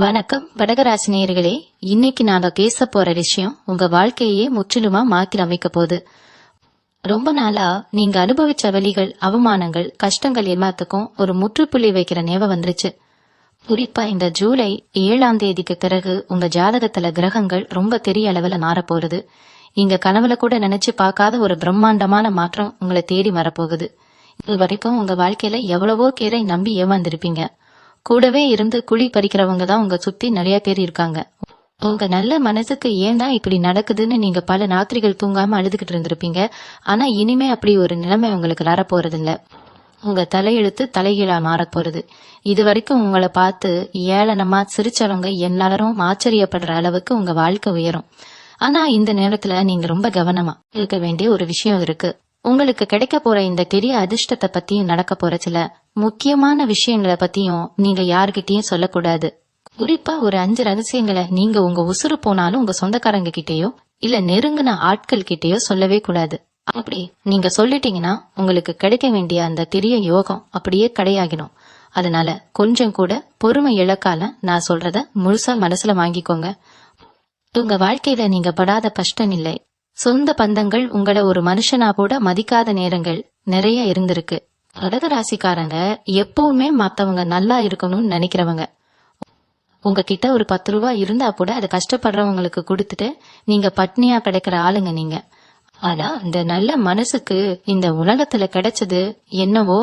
வணக்கம் வடகராசி நேயர்களே. இன்னைக்கு நாங்க பேச போற விஷயம் உங்க வாழ்க்கையே முற்றிலுமா மாற்றி அமைக்க போகுது. ரொம்ப நாளா நீங்க அனுபவிச்ச வலிகள், அவமானங்கள், கஷ்டங்கள் எல்லாத்துக்கும் ஒரு முற்றுப்புள்ளி வைக்கிற நேரம் வந்துருச்சு. குறிப்பா இந்த ஜூலை 7ஆம் தேதிக்கு பிறகு உங்க ஜாதகத்துல கிரகங்கள் ரொம்ப பெரிய அளவுல மாறப் போறது. இங்க கனவுல கூட நினைச்சு பார்க்காத ஒரு பிரம்மாண்டமான மாற்றம் உங்களை தேடி வரப்போகுது. இது வரைக்கும் உங்க வாழ்க்கையில எவ்வளவோ பேரை நம்பி ஏமாந்திருப்பீங்க. கூடவே இருந்து குழி பறிக்கிறவங்க தான் உங்க சுத்தி நிறைய பேர் இருக்காங்க. உங்க நல்ல மனசுக்கு ஏன் தான் இப்படி நடக்குதுன்னு நீங்க பல ராத்திரிகள் தூங்காம அழுதுகிட்டு இருந்திருப்பீங்க. ஆனா இனிமே அப்படி ஒரு நிலைமை உங்களுக்கு வரப்போறது இல்ல. உங்க தலையெழுத்து தலைகீழா மாறப் போறது. இது வரைக்கும் உங்களை பார்த்து ஏளனமா சிரிச்சவங்க எல்லாரும் ஆச்சரியப்படுற அளவுக்கு உங்க வாழ்க்கை உயரும். ஆனா இந்த நேரத்துல நீங்க ரொம்ப கவனமா இருக்க வேண்டிய ஒரு விஷயம் இருக்கு. உங்களுக்கு கிடைக்க போற இந்த பெரிய அதிர்ஷ்டத்தை பத்தியும் நடக்க போற சில முக்கியமான விஷயங்களை பத்தியும் நீங்க யாருகிட்டயும் சொல்லக்கூடாது. குறிப்பா ஒரு 5 ரகசியங்களை நீங்க உங்க உசுறு போனாலும் உங்க சொந்தக்காரங்க கிட்டயோ இல்ல நெருங்கின ஆட்கள் கிட்டயோ சொல்லவே கூடாது. அப்படி நீங்க சொல்லிட்டீங்கன்னா உங்களுக்கு கிடைக்க வேண்டிய அந்த பெரிய யோகம் அப்படியே கிடையாகிடும். அதனால கொஞ்சம் கூட பொறுமை இழக்கால நான் சொல்றத முழுசா மனசுல வாங்கிக்கோங்க. உங்க வாழ்க்கையில நீங்க படாத கஷ்டம் இல்லை. சொந்த பந்தங்கள் உங்களை ஒரு மனுஷனா கூட மதிக்காத நேரங்கள் நிறைய இருந்திருக்கு. கடகராசிக்காரங்க எப்பவுமே மத்தவங்க நல்லா இருக்கணும்னு நினைக்கிறவங்க. உங்ககிட்ட ஒரு 10 ரூபாய் இருந்தா கூட அதை கஷ்டப்படுறவங்களுக்கு கொடுத்துட்டு நீங்க பட்னியா கிடைக்கிற ஆளுங்க நீங்க. ஆனா இந்த நல்ல மனசுக்கு இந்த உலகத்துல கிடைச்சது என்னவோ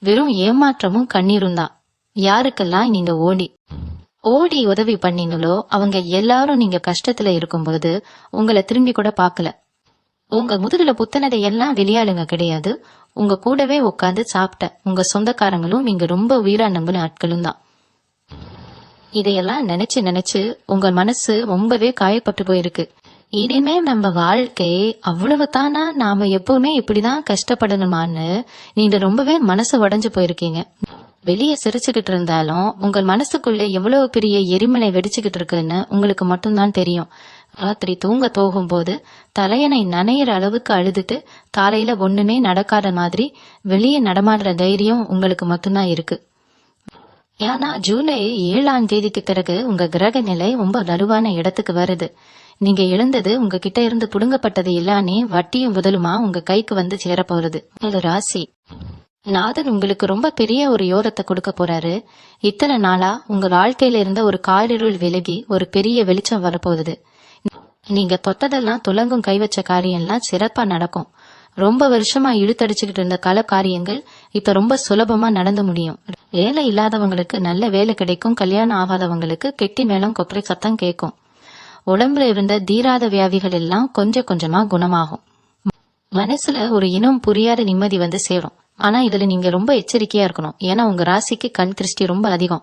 வெறும் ஏமாற்றமும் கண்ணீரும் தான். யாருக்கெல்லாம் நீங்க ஓடி உதவி பண்ணீங்களோ அவங்க எல்லாரும் நீங்க கஷ்டத்துல இருக்கும்போது உங்களை திரும்பி கூட பாக்கல. உங்க முதுகுல புத்தனதை எல்லாம் வெளியாளுங்க கிடையாது. உங்க கூடவே உட்காந்து சாப்பிட்ட உங்க சொந்தக்காரங்களும் நீங்க ரொம்ப உயிரா நம்பின ஆட்களும் தான். இதையெல்லாம் நினைச்சு நினைச்சு உங்க மனசு ரொம்பவே காயப்பட்டு போயிருக்கு. இனிமே நம்ம வாழ்க்கை அவ்வளவு தானா, நாம எப்பவுமே இப்படிதான் கஷ்டப்படணுமான்னு நீங்க ரொம்பவே மனசு உடைஞ்சு போயிருக்கீங்க. வெளியே சிரிச்சுக்கிட்டு இருந்தாலும் உங்க மனசுக்குள்ள எவ்வளவு பெரிய எரிமலை வெடிச்சுக்கிட்டு இருக்குன்னு உங்களுக்கு மட்டும்தான் தெரியும். ராத்திரி தூங்க போகும்போது தலையணை நனையிற அளவுக்கு அழுதுட்டு காலையில ஒண்ணுமே நடக்காத மாதிரி வெளியே நடமாடுற தைரியம் உங்களுக்கு மட்டும்தான் இருக்கு. ஏன்னா ஜூலை 7ஆம் தேதிக்கு பிறகு உங்க கிரக நிலை ரொம்ப நடுவான இடத்துக்கு வருது. நீங்க இழந்தது உங்ககிட்ட இருந்து புடுங்கப்பட்டது எல்லாமே வட்டியும் முதலுமா உங்க கைக்கு வந்து சேரப்போறது. உங்க ராசி நாதன் உங்களுக்கு ரொம்ப பெரிய ஒரு யோகத்தை கொடுக்க போறாரு. இத்தனை நாளா உங்க வாழ்க்கையில இருந்த ஒரு காரிருள் விலகி ஒரு பெரிய வெளிச்சம் வரப்போகுது. நீங்க தொட்டதெல்லாம் துலங்கும் கை வச்ச காரியம்லாம் சிறப்பா நடக்கும். ரொம்ப வருஷமா இழுத்தடிச்சுக்கிட்டு இருந்த கல காரியங்கள் இப்ப ரொம்ப சுலபமா நடந்து முடியும். வேலை இல்லாதவங்களுக்கு நல்ல வேலை கிடைக்கும். கல்யாணம் ஆகாதவங்களுக்கு கெட்டி மேளம் கொப்பரை சத்தம் கேட்கும். உடம்புல இருந்த தீராத வியாதிகள் எல்லாம் கொஞ்சம் கொஞ்சமா குணமாகும். மனசுல ஒரு இனம் புரியாத நிம்மதி வந்து சேரும். ஆனா இதுல நீங்க ரொம்ப எச்சரிக்கையா இருக்கணும். ஏன்னா உங்க ராசிக்கு கண் திருஷ்டி ரொம்ப அதிகம்.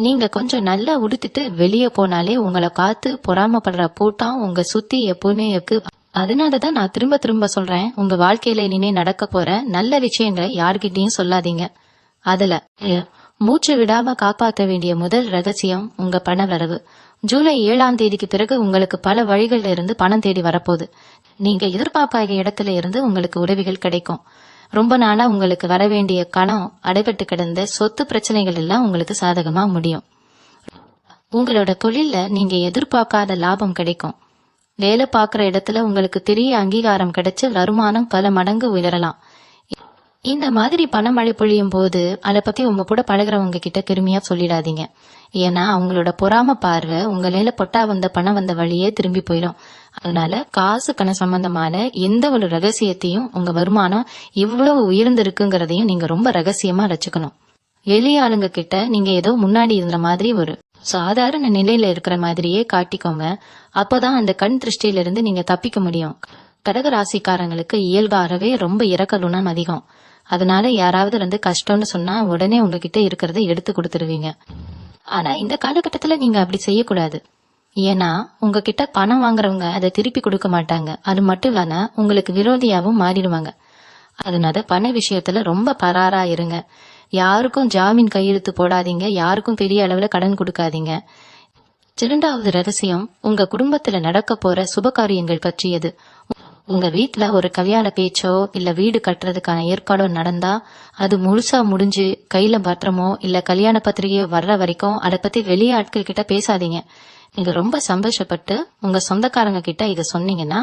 நீங்க கொஞ்சம் நல்லா உடுத்திட்டு வெளியே போனாலே உங்களை பார்த்து பொறாமப்படுற கூட்டம் உங்க சுத்தி எப்பவுமே இருக்கு. அதனாலதான் நான் திரும்ப திரும்ப சொல்றேன், உங்க வாழ்க்கையில இனிமே நடக்க போற நல்ல விஷயங்களை யார்கிட்டயும் சொல்லாதீங்க. அதுல மூச்சு விடாம காப்பாற்ற வேண்டிய முதல் ரகசியம் உங்க பண வரவு. ஜூலை 7ஆம் தேதிக்கு பிறகு உங்களுக்கு பல வழிகள்ல இருந்து பணம் தேடி வரப்போகுது. நீங்க எதிர்பார்க்காத இடத்துல இருந்து உங்களுக்கு உதவிகள் கிடைக்கும். ரொம்ப நாளா உங்களுக்கு வர வேண்டிய கணம் அடைபட்டு கிடந்த சொத்து பிரச்சனைகள் எல்லாம் உங்களுக்கு சாதகமா முடியும். உங்களோட தொழில்ல நீங்க எதிர்பார்க்காத லாபம் கிடைக்கும். வேலை பார்க்கிற இடத்துல உங்களுக்கு பெரிய அங்கீகாரம் கிடைச்சு வருமானம் பல மடங்கு உயரலாம். இந்த மாதிரி பணமழை பொழியும் போது அதை பத்தி உங்க கூட பழகிறவங்க கிட்ட பெருமையா சொல்லிடாதீங்க. ஏன்னா அவங்களோட பொறாம பார்வை உங்களால பொட்டா வந்த பணம் வந்த வழியே திரும்பி போயிடும். அதனால காசு கண சம்பந்தமான எந்த ஒரு ரகசியத்தையும் உங்க வருமானம் இவ்வளவு உயர்ந்திருக்குங்கிறதையும் நீங்க ரொம்ப ரகசியமா வச்சுக்கணும். எளிய ஆளுங்க கிட்ட நீங்க ஏதோ முன்னாடி இருந்த மாதிரி ஒரு சாதாரண நிலையில இருக்கிற மாதிரியே காட்டிக்கோங்க. அப்போதான் அந்த கண் திருஷ்டியில இருந்து நீங்க தப்பிக்க முடியும். கடக ராசிக்காரங்களுக்கு இயல்பாகவே ரொம்ப இரக்க குணம் அதிகம். அதனால யாராவது வந்து கஷ்டம்னு சொன்னா உடனே உங்ககிட்ட இருக்கிறத எடுத்து கொடுத்துருவீங்க. ஆனா இந்த காலகட்டத்துல நீங்க அப்படி செய்யக்கூடாது. ஏன்னா உங்ககிட்ட பணம் வாங்குறவங்க அதை திருப்பி கொடுக்க மாட்டாங்க. அது மட்டும் இல்லனா உங்களுக்கு விரோதியாவும் மாறிடுவாங்க. அதனால பண விஷயத்துல ரொம்ப பராரா இருங்க. யாருக்கும் ஜாமீன் கையெழுத்து போடாதீங்க. யாருக்கும் பெரிய அளவுல கடன் கொடுக்காதீங்க. 2வது ரகசியம் உங்க குடும்பத்துல நடக்க போற சுப காரியங்கள் பற்றியது. உங்க வீட்ல ஒரு கல்யாண பேச்சோ இல்ல வீடு கட்டுறதுக்கான ஏற்பாடோ நடந்தா அது முழுசா முடிஞ்சு கையில பத்திரமோ இல்ல கல்யாண பத்திரிகையோ வர்ற வரைக்கும் அதை பத்தி வெளியே ஆட்கள் கிட்ட பேசாதீங்க. நீங்க ரொம்ப சந்தோஷப்பட்டு உங்க சொந்தக்காரங்க கிட்ட இத சொன்னீங்கன்னா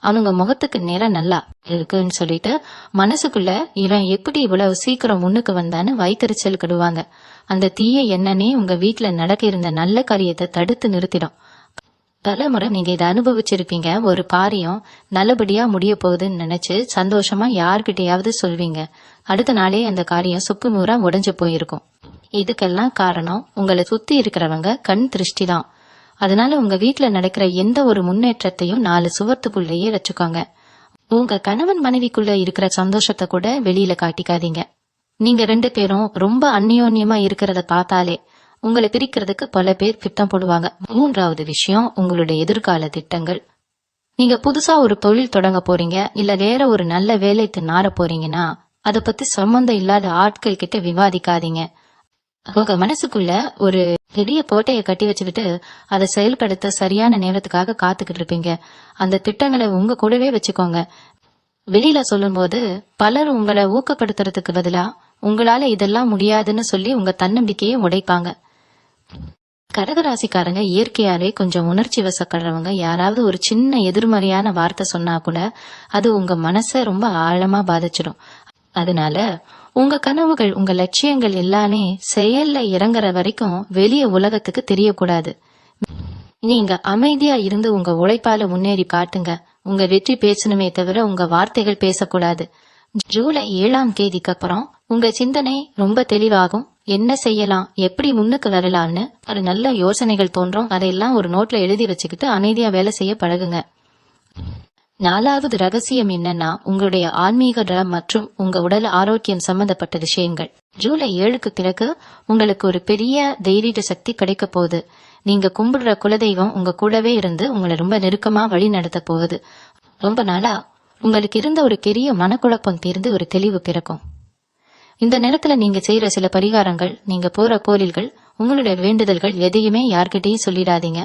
அவங்க முகத்துக்கு நேரம் நல்லா இருக்குன்னு சொல்லிட்டு மனசுக்குள்ள இவன் எப்படி இவ்வளவு சீக்கிரம் முன்னுக்கு வந்தான்னு வைத்தறிச்சல் கடுவாங்க. அந்த தீய எண்ணனே உங்க வீட்டுல நடக்க இருந்த நல்ல காரியத்தை தடுத்து நிறுத்திடும். தலைமுறை நீங்க இதை அனுபவிச்சிருப்பீங்க. ஒரு காரியம் நல்லபடியா முடிய போகுதுன்னு நினைச்சு சந்தோஷமா யார்கிட்டயாவது சொல்வீங்க. அடுத்த நாளே அந்த காரியம் சுக்குநூறா உடைஞ்சு போயிருக்கும். இதுக்கெல்லாம் காரணம் உங்களை சுத்தி இருக்கிறவங்க கண் திருஷ்டி தான். அதனால உங்க வீட்டுல நடக்கிற எந்த ஒரு முன்னேற்றத்தையும் 4 சுவர்த்துக்குள்ளேயே வச்சுக்கோங்க. உங்க கணவன் மனைவிக்குள்ள இருக்கிற சந்தோஷத்தை கூட வெளியில காட்டிக்காதீங்க. நீங்க 2 பேரும் ரொம்ப அந்யோன்யமா இருக்கிறத பார்த்தாலே உங்களை பிரிக்கிறதுக்கு பல பேர் திட்டம் போடுவாங்க. 3வது விஷயம் உங்களுடைய எதிர்கால திட்டங்கள். நீங்க புதுசா ஒரு தொழில் தொடங்க போறீங்க இல்ல வேற ஒரு நல்ல வேலைக்கு நாட போறீங்கன்னா அதை பத்தி சம்பந்தம் இல்லாத ஆட்கள் கிட்ட விவாதிக்காதீங்க. உங்க மனசுக்குள்ள ஒரு பெரிய கோட்டையை கட்டி வச்சுக்கிட்டு அதை செயல்படுத்த சரியான நேரத்துக்காக காத்துக்கிட்டு இருப்பீங்க. அந்த திட்டங்களை உங்க கூடவே வச்சுக்கோங்க. வெளியில சொல்லும் போது பலர் உங்களை ஊக்கப்படுத்துறதுக்கு பதிலா உங்களால இதெல்லாம் முடியாதுன்னு சொல்லி உங்க தன்னம்பிக்கையை உடைப்பாங்க. கடகராசிக்காரங்க இயற்கையாலே கொஞ்சம் உணர்ச்சி வசப்படுறவங்க. யாராவது ஒரு சின்ன எதிர்மறையான வார்த்தை சொன்னா கூட அது உங்க மனச ரொம்ப ஆழமா பாதிச்சிடும். அதனால உங்க கனவுகள் உங்க லட்சியங்கள் எல்லாமே செயல்ல இறங்குற வரைக்கும் வெளிய உலகத்துக்கு தெரியக்கூடாது. நீங்க அமைதியா இருந்து உங்க உழைப்பால முன்னேறி காட்டுங்க. உங்க வெற்றி பேசணுமே தவிர உங்க வார்த்தைகள் பேசக்கூடாது. ஜூலை 7ஆம் தேதிக்கு அப்புறம் உங்க சிந்தனை ரொம்ப தெளிவாகும். என்ன செய்யலாம், எப்படி முன்னுக்கு வரலாம்னு ஒரு நல்ல யோசனைகள் தோன்றும். அதையெல்லாம் ஒரு நோட்ல எழுதி வச்சுக்கிட்டு அமைதியா வேலை செய்ய பழகுங்க. 4வது ரகசியம் என்னன்னா உங்களுடைய ஆன்மீக நலம் மற்றும் உங்க உடல் ஆரோக்கியம் சம்பந்தப்பட்ட விஷயங்கள். ஜூலை 7க்கு பிறகு உங்களுக்கு ஒரு பெரிய தெய்வீக சக்தி கிடைக்க போகுது. நீங்க கும்பிடுற குலதெய்வம் உங்க கூடவே இருந்து உங்களை ரொம்ப நெருக்கமா வழி நடத்த போகுது. ரொம்ப நாளா உங்களுக்கு இருந்த ஒரு பெரிய மனக்குழப்பம் தீர்ந்து ஒரு தெளிவு பிறக்கும். இந்த நேரத்துல நீங்க செய்யற சில பரிகாரங்கள், நீங்க போற கோவில்கள், உங்களுடைய வேண்டுதல்கள் எதையுமே யார்கிட்டயும் சொல்லிடாதீங்க.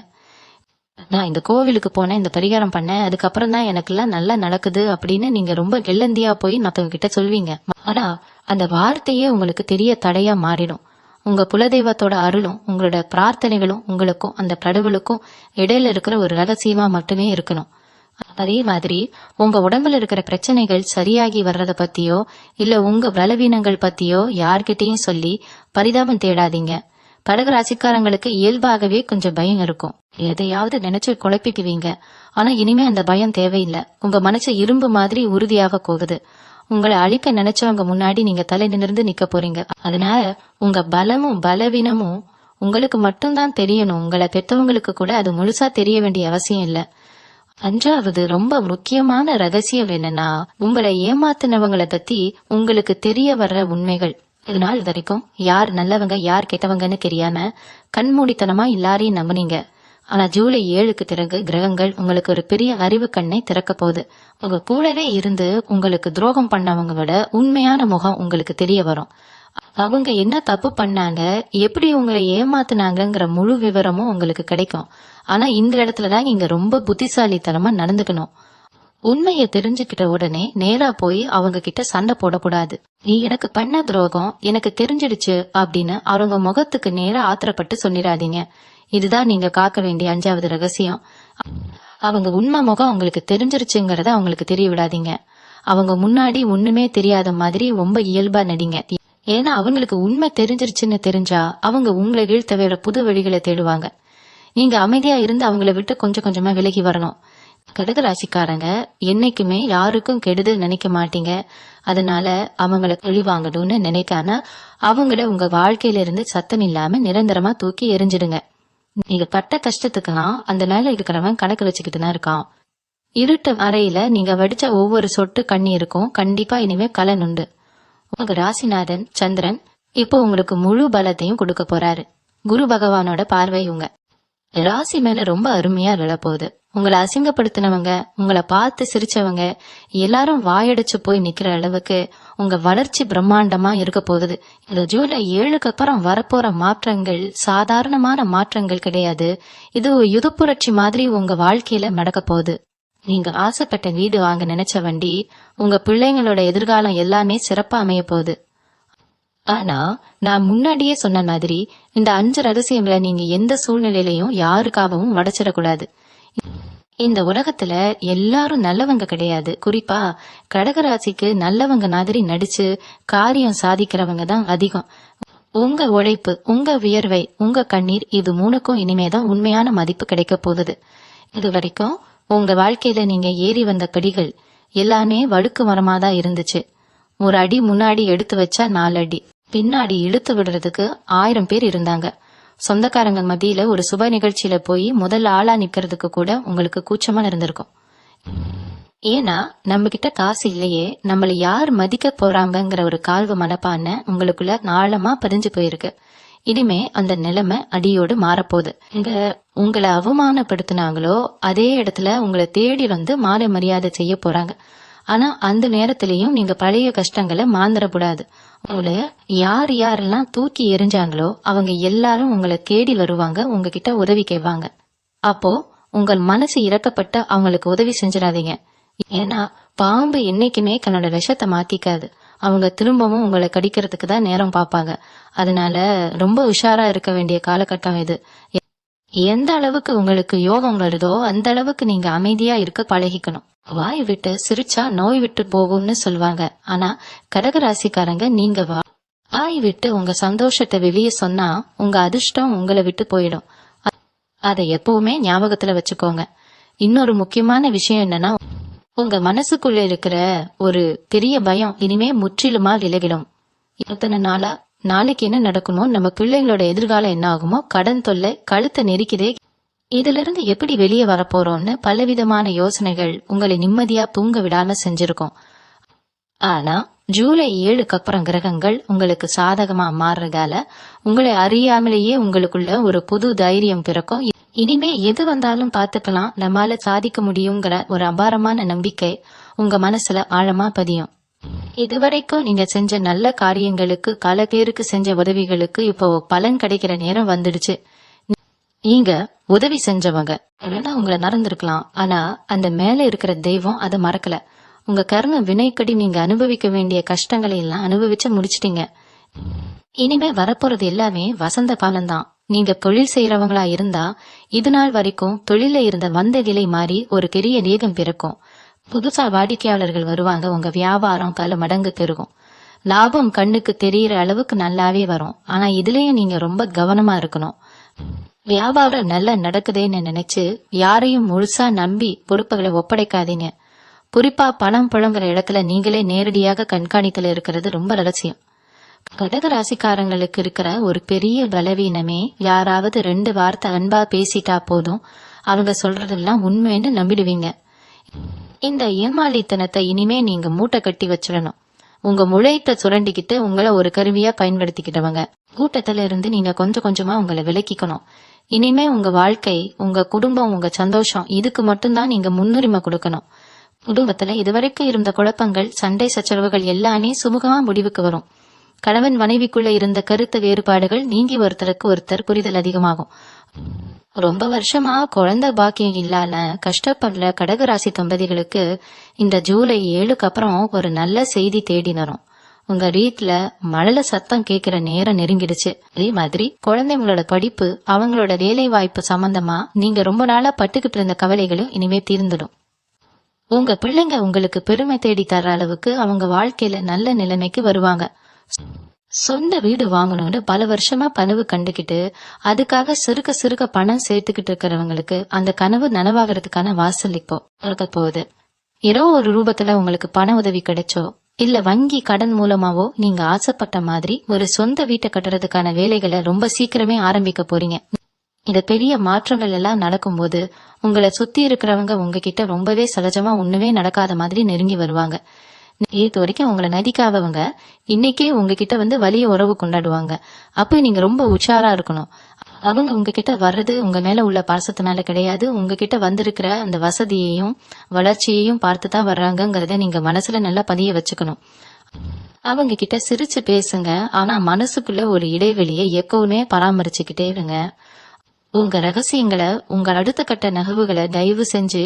நான் இந்த கோவிலுக்கு போனேன், இந்த பரிகாரம் பண்ணேன், அதுக்கப்புறம் தான் எனக்கு எல்லாம் நல்லா நடக்குது அப்படின்னு நீங்க ரொம்ப வெள்ளந்தியா போய் மத்தவங்க கிட்ட சொல்வீங்க. ஆனா அந்த வார்த்தையே உங்களுக்கு தெரிய தடையா மாறிடும். உங்க குலதெய்வத்தோட அருளும் உங்களோட பிரார்த்தனைகளும் உங்களுக்கும் அந்த கடவுளுக்கும் இடையில இருக்கிற ஒரு ரகசியமா மட்டுமே இருக்கணும். அதே மாதிரி உங்க உடம்புல இருக்கிற பிரச்சனைகள் சரியாகி வர்றத பத்தியோ இல்ல உங்க பலவீனங்கள் பத்தியோ யார்கிட்டயும் சொல்லி பரிதாபம் தேடாதீங்க. கடகராசிக்காரங்களுக்கு இயல்பாகவே கொஞ்சம் பயம் இருக்கும். எதையாவது நினைச்சு குழப்பிக்குவீங்க. ஆனா இனிமே அந்த பயம் தேவையில்லை. உங்க மனசு இரும்பு மாதிரி உறுதியாக போகுது. உங்களை அழிக்க நினைச்சவங்க முன்னாடி நீங்க தலை நிமிர்ந்து நிக்க போறீங்க. அதனால உங்க பலமும் பலவீனமும் உங்களுக்கு மட்டும்தான் தெரியணும். உங்களை பெற்றவங்களுக்கு கூட அது முழுசா தெரிய வேண்டிய அவசியம் இல்ல. 5வது ரொம்ப முக்கியமான ரகசியம் என்னன்னா உங்களை ஏமாத்தினவங்களை பத்தி உங்களுக்கு தெரிய வர்ற உண்மைகள். இதனால் வரைக்கும் யார் நல்லவங்க யார் கெட்டவங்கன்னு தெரியாம கண்மூடித்தனமா எல்லாரையும் நம்புனீங்க. ஆனா ஜூலை 7க்கு பிறகு கிரகங்கள் உங்களுக்கு ஒரு பெரிய அறிவு கண்ணை திறக்க போகுது. உங்க கூடவே இருந்து உங்களுக்கு துரோகம் பண்ணவங்களோட உண்மையான முகம் உங்களுக்கு தெரிய வரும். அவங்க என்ன தப்பு பண்ணாங்க, எப்படி உங்களை ஏமாத்தினாங்கிற முழு விவரமும் உங்களுக்கு கிடைக்கும். ஆனா இந்த இடத்துலதான் நீங்க ரொம்ப புத்திசாலித்தனமா நடந்துக்கணும். உண்மையை தெரிஞ்சுக்கிட்ட உடனே நேரா போய் அவங்க கிட்ட சண்டை போடக்கூடாது. நீ எனக்கு பண்ண துரோகம் எனக்கு தெரிஞ்சிடுச்சு அப்படின்னு அவங்க முகத்துக்கு நேரா ஆத்திரப்பட்டு சொல்லிடாதீங்க. இதுதான் நீங்க காக்க வேண்டிய 5வது ரகசியம். அவங்க உண்மை முகம் உங்களுக்கு தெரிஞ்சிருச்சுங்கிறத அவங்களுக்கு தெரிய விடாதீங்க. அவங்க முன்னாடி ஒண்ணுமே தெரியாத மாதிரி ரொம்ப இயல்பா நடிங்க. ஏன்னா அவங்களுக்கு உண்மை தெரிஞ்சிருச்சுன்னு தெரிஞ்சா அவங்க உங்களை வீழ்த்த வேற புது வழிகளை தேடுவாங்க. நீங்க அமைதியா இருந்து அவங்கள விட்டு கொஞ்சம் கொஞ்சமா விலகி வரணும். கடகராசிக்காரங்க என்னைக்குமே யாருக்கும் கெடுதல் நினைக்க மாட்டீங்க. அதனால அவங்கள தெளிவாங்கணும்னு நினைக்காம அவங்கள உங்க வாழ்க்கையில இருந்து சத்தம் இல்லாம நிரந்தரமா தூக்கி எரிஞ்சிடுங்க. நீங்க பட்ட கஷ்டத்துக்குலாம் அந்த மேல இருக்கிறவன் கணக்கு வச்சுக்கிட்டு தான் இருக்கான். இருட்டு அறையில நீங்க வடிச்ச ஒவ்வொரு சொட்டு கண்ணீருக்கும் கண்டிப்பா இனிமே கலன் உண்டு. உங்க ராசிநாதன் சந்திரன் இப்போ உங்களுக்கு முழு பலத்தையும் கொடுக்க போறாரு. குரு பகவானோட பார்வை உங்க ராசி மேல ரொம்ப அருமையா விழப்போகுது. உங்களை அசிங்கப்படுத்தினவங்க, உங்களை பார்த்து சிரிச்சவங்க எல்லாரும் வாயடிச்சு போய் நிக்கிற அளவுக்கு உங்க வளர்ச்சி பிரம்மாண்டமா இருக்க போகுது. இந்த ஜூலை 7க்கு அப்புறம் வரப்போற மாற்றங்கள் சாதாரணமான மாற்றங்கள் கிடையாது. இது ஒரு யுகப்புரட்சி மாதிரி உங்க வாழ்க்கையில நடக்க போகுது. நீங்க ஆசைப்பட்ட வீடு வாங்க நினைச்ச வண்டி, உங்க பிள்ளைங்களோட எதிர்காலம் எல்லாமே சிறப்பா அமைய போகுது. ஆனா நான் முன்னாடியே சொன்ன மாதிரி இந்த 5 ரகசியங்களை நீங்க எந்த சூழ்நிலையிலையும் யாருக்காகவும் உடைச்சிடக்கூடாது. இந்த உலகத்துல எல்லாரும் நல்லவங்க கிடையாது. குறிப்பா கடகராசிக்கு நல்லவங்க மாதிரி நடிச்சு காரியம் சாதிக்கிறவங்க தான் அதிகம். உங்க உழைப்பு, உங்க வியர்வை, உங்க கண்ணீர், இது 3க்கும் இனிமேதான் உண்மையான மதிப்பு கிடைக்க போகுது. இது வரைக்கும் உங்க வாழ்க்கையில நீங்க ஏறி வந்த படிகள் எல்லாமே வழுக்கு மரமாதான் இருந்துச்சு. ஒரு அடி முன்னாடி எடுத்து வச்சா 4 அடி பின்னாடி இழுத்து விடுறதுக்கு 1000 பேர் இருந்தாங்க. சொந்தக்காரங்க மத்தியில ஒரு சுப நிகழ்ச்சியில போய் முதல் ஆளா நிக்கிறதுக்கு கூட உங்களுக்கு கூச்சமா இருந்திருக்கும். ஏன்னா நம்ம கிட்ட காசு இல்லையே, நம்மள யார் மதிக்க போறாங்கிற ஒரு கால்வ மனப்பான உங்களுக்குள்ள ஆழமா பதிஞ்சு போயிருக்கு. இனிமே அந்த நிலைமை அடியோடு மாறப்போகுது. இங்க உங்களை அவமானப்படுத்தினாங்களோ அதே இடத்துல உங்களை தேடி வந்து மாலை மரியாதை செய்ய போறாங்க. ஆனா அந்த நேரத்திலயும் நீங்க பழைய கஷ்டங்களை மாந்திரப்படாது. உங்களை யார் யாரெல்லாம் தூக்கி எறிஞ்சாங்களோ அவங்க எல்லாரும் உங்களை தேடி வருவாங்க, உங்ககிட்ட உதவி கேட்பாங்க. அப்போ உங்கள் மனசு இறக்கப்பட்டு அவங்களுக்கு உதவி செஞ்சிடாதீங்க. ஏன்னா பாம்பு என்னைக்குமே தன்னோட விஷத்தை மாத்திக்காது. அவங்க திரும்பவும் உங்களை கடிக்கிறதுக்கு தான் நேரம் பார்ப்பாங்க. அதனால ரொம்ப உஷாரா இருக்க வேண்டிய காலகட்டம் இது. எந்த அளவுக்கு உங்களுக்கு யோகம் வருதோ அந்த அளவுக்கு நீங்க அமைதியா இருக்க பழகிக்கணும். வாய் விட்டு சிரிச்சா நோய் விட்டு போகும்னு சொல்லுவாங்க. ஆனா கடகராசிக்காரங்க, நீங்க வாய் விட்டு உங்க சந்தோஷத்தை வெளியே சொன்னா உங்க அதிர்ஷ்டம் உங்களை விட்டு போயிடும். அதை எப்பவுமே ஞாபகத்துல வச்சுக்கோங்க. இன்னொரு முக்கியமான விஷயம் என்னன்னா, உங்க மனசுக்குள்ள இருக்கிற ஒரு பெரிய பயம் இனிமே முற்றிலுமா விலகிடும். இத்தனை நாளா நாளைக்கு என்ன நடக்குமோ, நம்ம பிள்ளைங்களோட எதிர்காலம் என்ன ஆகுமோ, கடன் தொல்லை கழுத்தை நெரிக்குதே, இதுல இருந்து எப்படி வெளியே வரப்போறோம்னு பலவிதமான யோசனைகள் உங்களை நிம்மதியா தூங்க விடாம செஞ்சிருக்கோம். ஆனா ஜூலை 7க்கு அப்புறம் கிரகங்கள் உங்களுக்கு சாதகமா மாறுறதால உங்களை அறியாமலேயே உங்களுக்குள்ள ஒரு புது தைரியம் பிறக்கும். இனிமே எது வந்தாலும் பாத்துக்கலாம், நம்மால சாதிக்க முடியுங்கிற ஒரு அபாரமான நம்பிக்கை உங்க மனசுல ஆழமா பதியும். இதுவரைக்கும் நீங்க செஞ்ச நல்ல காரியங்களுக்கு, பல பேருக்கு செஞ்ச உதவிகளுக்கு இப்போ பலன் கிடைக்கிற நேரம் வந்துடுச்சு. நீங்க உதவி செஞ்சவங்க இல்லைன்னா உங்களை நடந்திருக்கலாம், ஆனா அந்த மேல இருக்கிற தெய்வம் அதை மறக்கல. உங்க கர்ம வினைக்கடி நீங்க அனுபவிக்க வேண்டிய கஷ்டங்களை எல்லாம் அனுபவிச்சு முடிச்சிட்டீங்க. இனிமே வரப்போறது எல்லாமே வசந்த காலம்தான். நீங்க தொழில் செய்யறவங்களா இருந்தா இது நாள் வரைக்கும் தொழில இருந்த வந்த நிலை மாறி ஒரு பெரிய வேகம் பிறக்கும். புதுசா வாடிக்கையாளர்கள் வருவாங்க, உங்க வியாபாரம் பல மடங்கு பெருகும். லாபம் கண்ணுக்கு தெரியற அளவுக்கு நல்லாவே வரும். ஆனா இதுலயும் நீங்க ரொம்ப கவனமா இருக்கணும். வியாபாரம் நல்லா நடக்குதுன்னு நினைச்சு யாரையும் முழுசா நம்பி பொறுப்புகளை ஒப்படைக்காதீங்க. குறிப்பா பணம் புழங்குற இடத்துல நீங்களே நேரடியாக கண்காணித்துல இருக்கிறது ரொம்ப ரகசியம். கடக ராசிக்காரங்களுக்கு இருக்கிற ஒரு பெரிய பலவீனமே, யாராவது 2 வார்த்தை அன்பா பேசிட்டா போதும் அவங்க சொல்றதெல்லாம் உண்மைன்னு நம்பிடுவீங்க. இந்த ஏமாளித்தனத்தை இனிமே நீங்க மூட்டை கட்டி வச்சிடணும். உங்க முளைத்த சுரண்டிக்கிட்டு உங்களை ஒரு கருவியா பயன்படுத்திக்கிட்டவங்க கூட்டத்துல இருந்து நீங்க கொஞ்சம் கொஞ்சமா உங்களை விலக்கிக்கணும். இனிமே உங்க வாழ்க்கை, உங்க குடும்பம், உங்க சந்தோஷம், இதுக்கு மட்டும்தான் நீங்க முன்னுரிமை கொடுக்கணும். குடும்பத்துல இதுவரைக்கும் இருந்த குழப்பங்கள், சண்டை சச்சரவுகள் எல்லாமே சுமூகமா முடிவுக்கு வரும். கணவன் மனைவிக்குள்ள இருந்த கருத்து வேறுபாடுகள் நீங்கி ஒருத்தருக்கு ஒருத்தர் புரிதல் அதிகமாகும். ரொம்ப வருஷமா குழந்தை பாக்கியம் இல்லாத கஷ்டப்படுற கடகராசி தம்பதிகளுக்கு இந்த ஜூலை 7க்கு அப்புறம் ஒரு நல்ல செய்தி தேடி வரும். உங்க வீட்டுல மழலை சத்தம் கேட்கிற நேரம் நெருங்கிடுச்சு. அதே மாதிரி குழந்தைங்களோட படிப்பு, அவங்களோட வேலை வாய்ப்பு சம்பந்தமா நீங்க ரொம்ப நாளா பட்டுக்கிட்டு இருந்த கவலைகளும் இனிமே தீர்ந்துடும். உங்க பிள்ளைங்க உங்களுக்கு பெருமை தேடி தர அளவுக்கு அவங்க வாழ்க்கையில நல்ல நிலைமைக்கு வருவாங்க. சொந்த வீடு வாங்கணும்னு பல வருஷமா கனவு கண்டுகிட்டு அதுக்காக சிறுக சிறுக பணம் சேர்த்துக்கிட்டு இருக்கிறவங்களுக்கு அந்த கனவு நனவாகிறதுக்கான வாசல் இப்போ இருக்க போகுது. ஏதோ ஒரு ரூபத்துல உங்களுக்கு பண உதவி கிடைச்சோ இல்ல வங்கி கடன் மூலமாவோ நீங்க ஆசைப்பட்ட மாதிரி ஒரு சொந்த வீட்டை கட்டுறதுக்கான வேலைகளை ரொம்ப சீக்கிரமே ஆரம்பிக்க போறீங்க. இந்த பெரிய மாற்றங்கள் எல்லாம் நடக்கும்போது உங்களை சுத்தி இருக்கிறவங்க உங்ககிட்ட ரொம்பவே சகஜமா ஒண்ணுமே நடக்காத மாதிரி நெருங்கி வருவாங்க. இது வரைக்கும் உங்களை நடிக்காதவங்க இன்னைக்கே உங்ககிட்ட வந்து வலிய உறவு கொண்டாடுவாங்க. அப்ப நீங்க ரொம்ப உஷாரா இருக்கணும். அவங்க உங்ககிட்ட வர்றது உங்க மேல உள்ள பாசத்தினால கிடையாது, உங்ககிட்ட வந்திருக்கிற அந்த வசதியையும் வளர்ச்சியையும் பார்த்துதான் வர்றாங்கிறத நீங்க மனசுல நல்லா பதிய வச்சுக்கணும். அவங்க கிட்ட சிரிச்சு பேசுங்க, ஆனா மனசுக்குள்ள ஒரு இடைவெளியை எப்பவுமே பராமரிச்சுக்கிட்டே இருங்க. உங்க ரகசியங்களை, உங்க அடுத்த கட்ட நகர்வுகளை தயவு செஞ்சு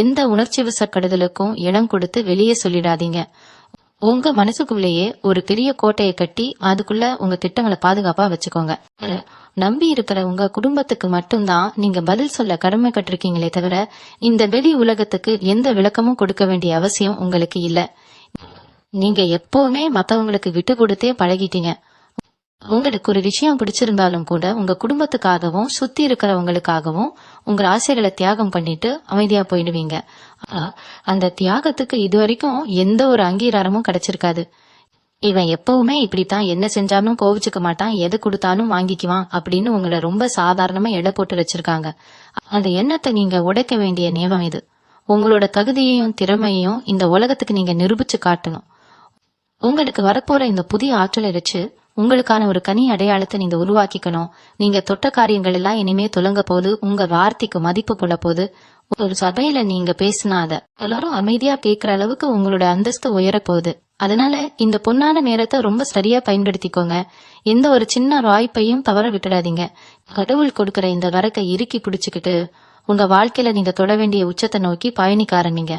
எந்த உணர்ச்சி வசப்படுதலுக்கும் இடம் கொடுத்து வெளியே சொல்லிடாதீங்க. உங்க மனசுக்குள்ளேயே ஒரு பெரிய கோட்டையை கட்டி அதுக்குள்ள உங்க திட்டங்களை பாதுகாப்பா வச்சுக்கோங்க. நம்பி இருக்கிற உங்க குடும்பத்துக்கு மட்டும்தான் நீங்க பதில் சொல்ல கடமைப்பட்டிருக்கீங்களே தவிர இந்த வெளி உலகத்துக்கு எந்த விளக்கமும் கொடுக்க வேண்டிய அவசியம் உங்களுக்கு இல்ல. நீங்க எப்பவுமே மத்தவங்களுக்கு விட்டு கொடுத்தே பழகிட்டீங்க. உங்களுக்கு ஒரு விஷயம் பிடிச்சிருந்தாலும் கூட உங்க குடும்பத்துக்காகவும் சுத்தி இருக்கிறவங்களுக்காகவும் உங்க ஆசைகளை தியாகம் பண்ணிட்டு அமைதியா போயிடுவீங்க. அந்த தியாகத்துக்கு இதுவரைக்கும் எந்த ஒரு அங்கீகாரமும் கிடைச்சிருக்காது. இவன் எப்பவுமே இப்படித்தான், என்ன செஞ்சாலும் கோவிச்சுக்க மாட்டான், எது கொடுத்தாலும் வாங்கிக்குவான் அப்படின்னு உங்களை ரொம்ப சாதாரணமா எடை போட்டு வச்சிருக்காங்க. அந்த எண்ணத்தை நீங்க உடைக்க வேண்டிய நேரம் இது. உங்களோட தகுதியையும் திறமையையும் இந்த உலகத்துக்கு நீங்க நிரூபிச்சு காட்டணும். உங்களுக்கு வரப்போற இந்த புதிய ஆற்றலை வச்சு உங்களுக்கான ஒரு கனி அடையாளத்தை நீங்க உருவாக்கிக்கணும். நீங்க தொட்ட காரியங்கள் எல்லாம் இனிமே தொலங்க போது, உங்க வார்த்தைக்கு மதிப்பு கொள்ள போது. ஒரு சபையில நீங்க பேசினாத எல்லாரும் அமைதியா கேட்கிற அளவுக்கு உங்களோட அந்தஸ்து உயர போகுது. அதனால இந்த பொன்னான நேரத்தை ரொம்ப சரியா பயன்படுத்திக்கோங்க. எந்த ஒரு சின்ன வாய்ப்பையும் தவற விட்டுடாதீங்க. கடவுள் கொடுக்கிற இந்த வரக்கை இறுக்கி பிடிச்சுக்கிட்டு உங்க வாழ்க்கையில நீங்க தொட வேண்டிய உச்சத்தை நோக்கி பயணிக்க ஆரம்பிங்க.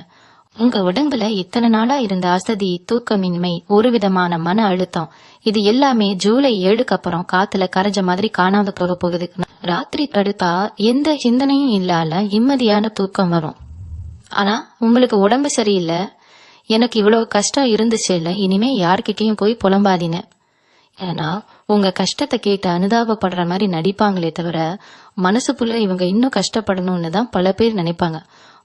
உங்க உடம்புல இத்தனை நாளா இருந்த அசதி, தூக்கமின்மை, ஒரு விதமான மன அழுத்தம், இது எல்லாமே ஜூலை 7க்கு அப்புறம் காத்துல கரைஞ்ச மாதிரி காணாத போக போகுது. ராத்திரி படுத்தா எந்த சிந்தனையும் இல்லாத நிம்மதியான தூக்கம் வரும். ஆனா உங்களுக்கு உடம்பு சரியில்லை, எனக்கு இவ்வளவு கஷ்டம் இருந்துச்சு இல்ல, இனிமே யார்கிட்டயும் போய் புலம்பாதீங்க. ஏன்னா உங்க கஷ்டத்தை கேட்டு அனுதாபப்படுற மாதிரி நடிப்பாங்களே தவிர மனசுக்குள்ள இவங்க இன்னும் கஷ்டப்படணும்னு தான் பல பேர் நினைப்பாங்க.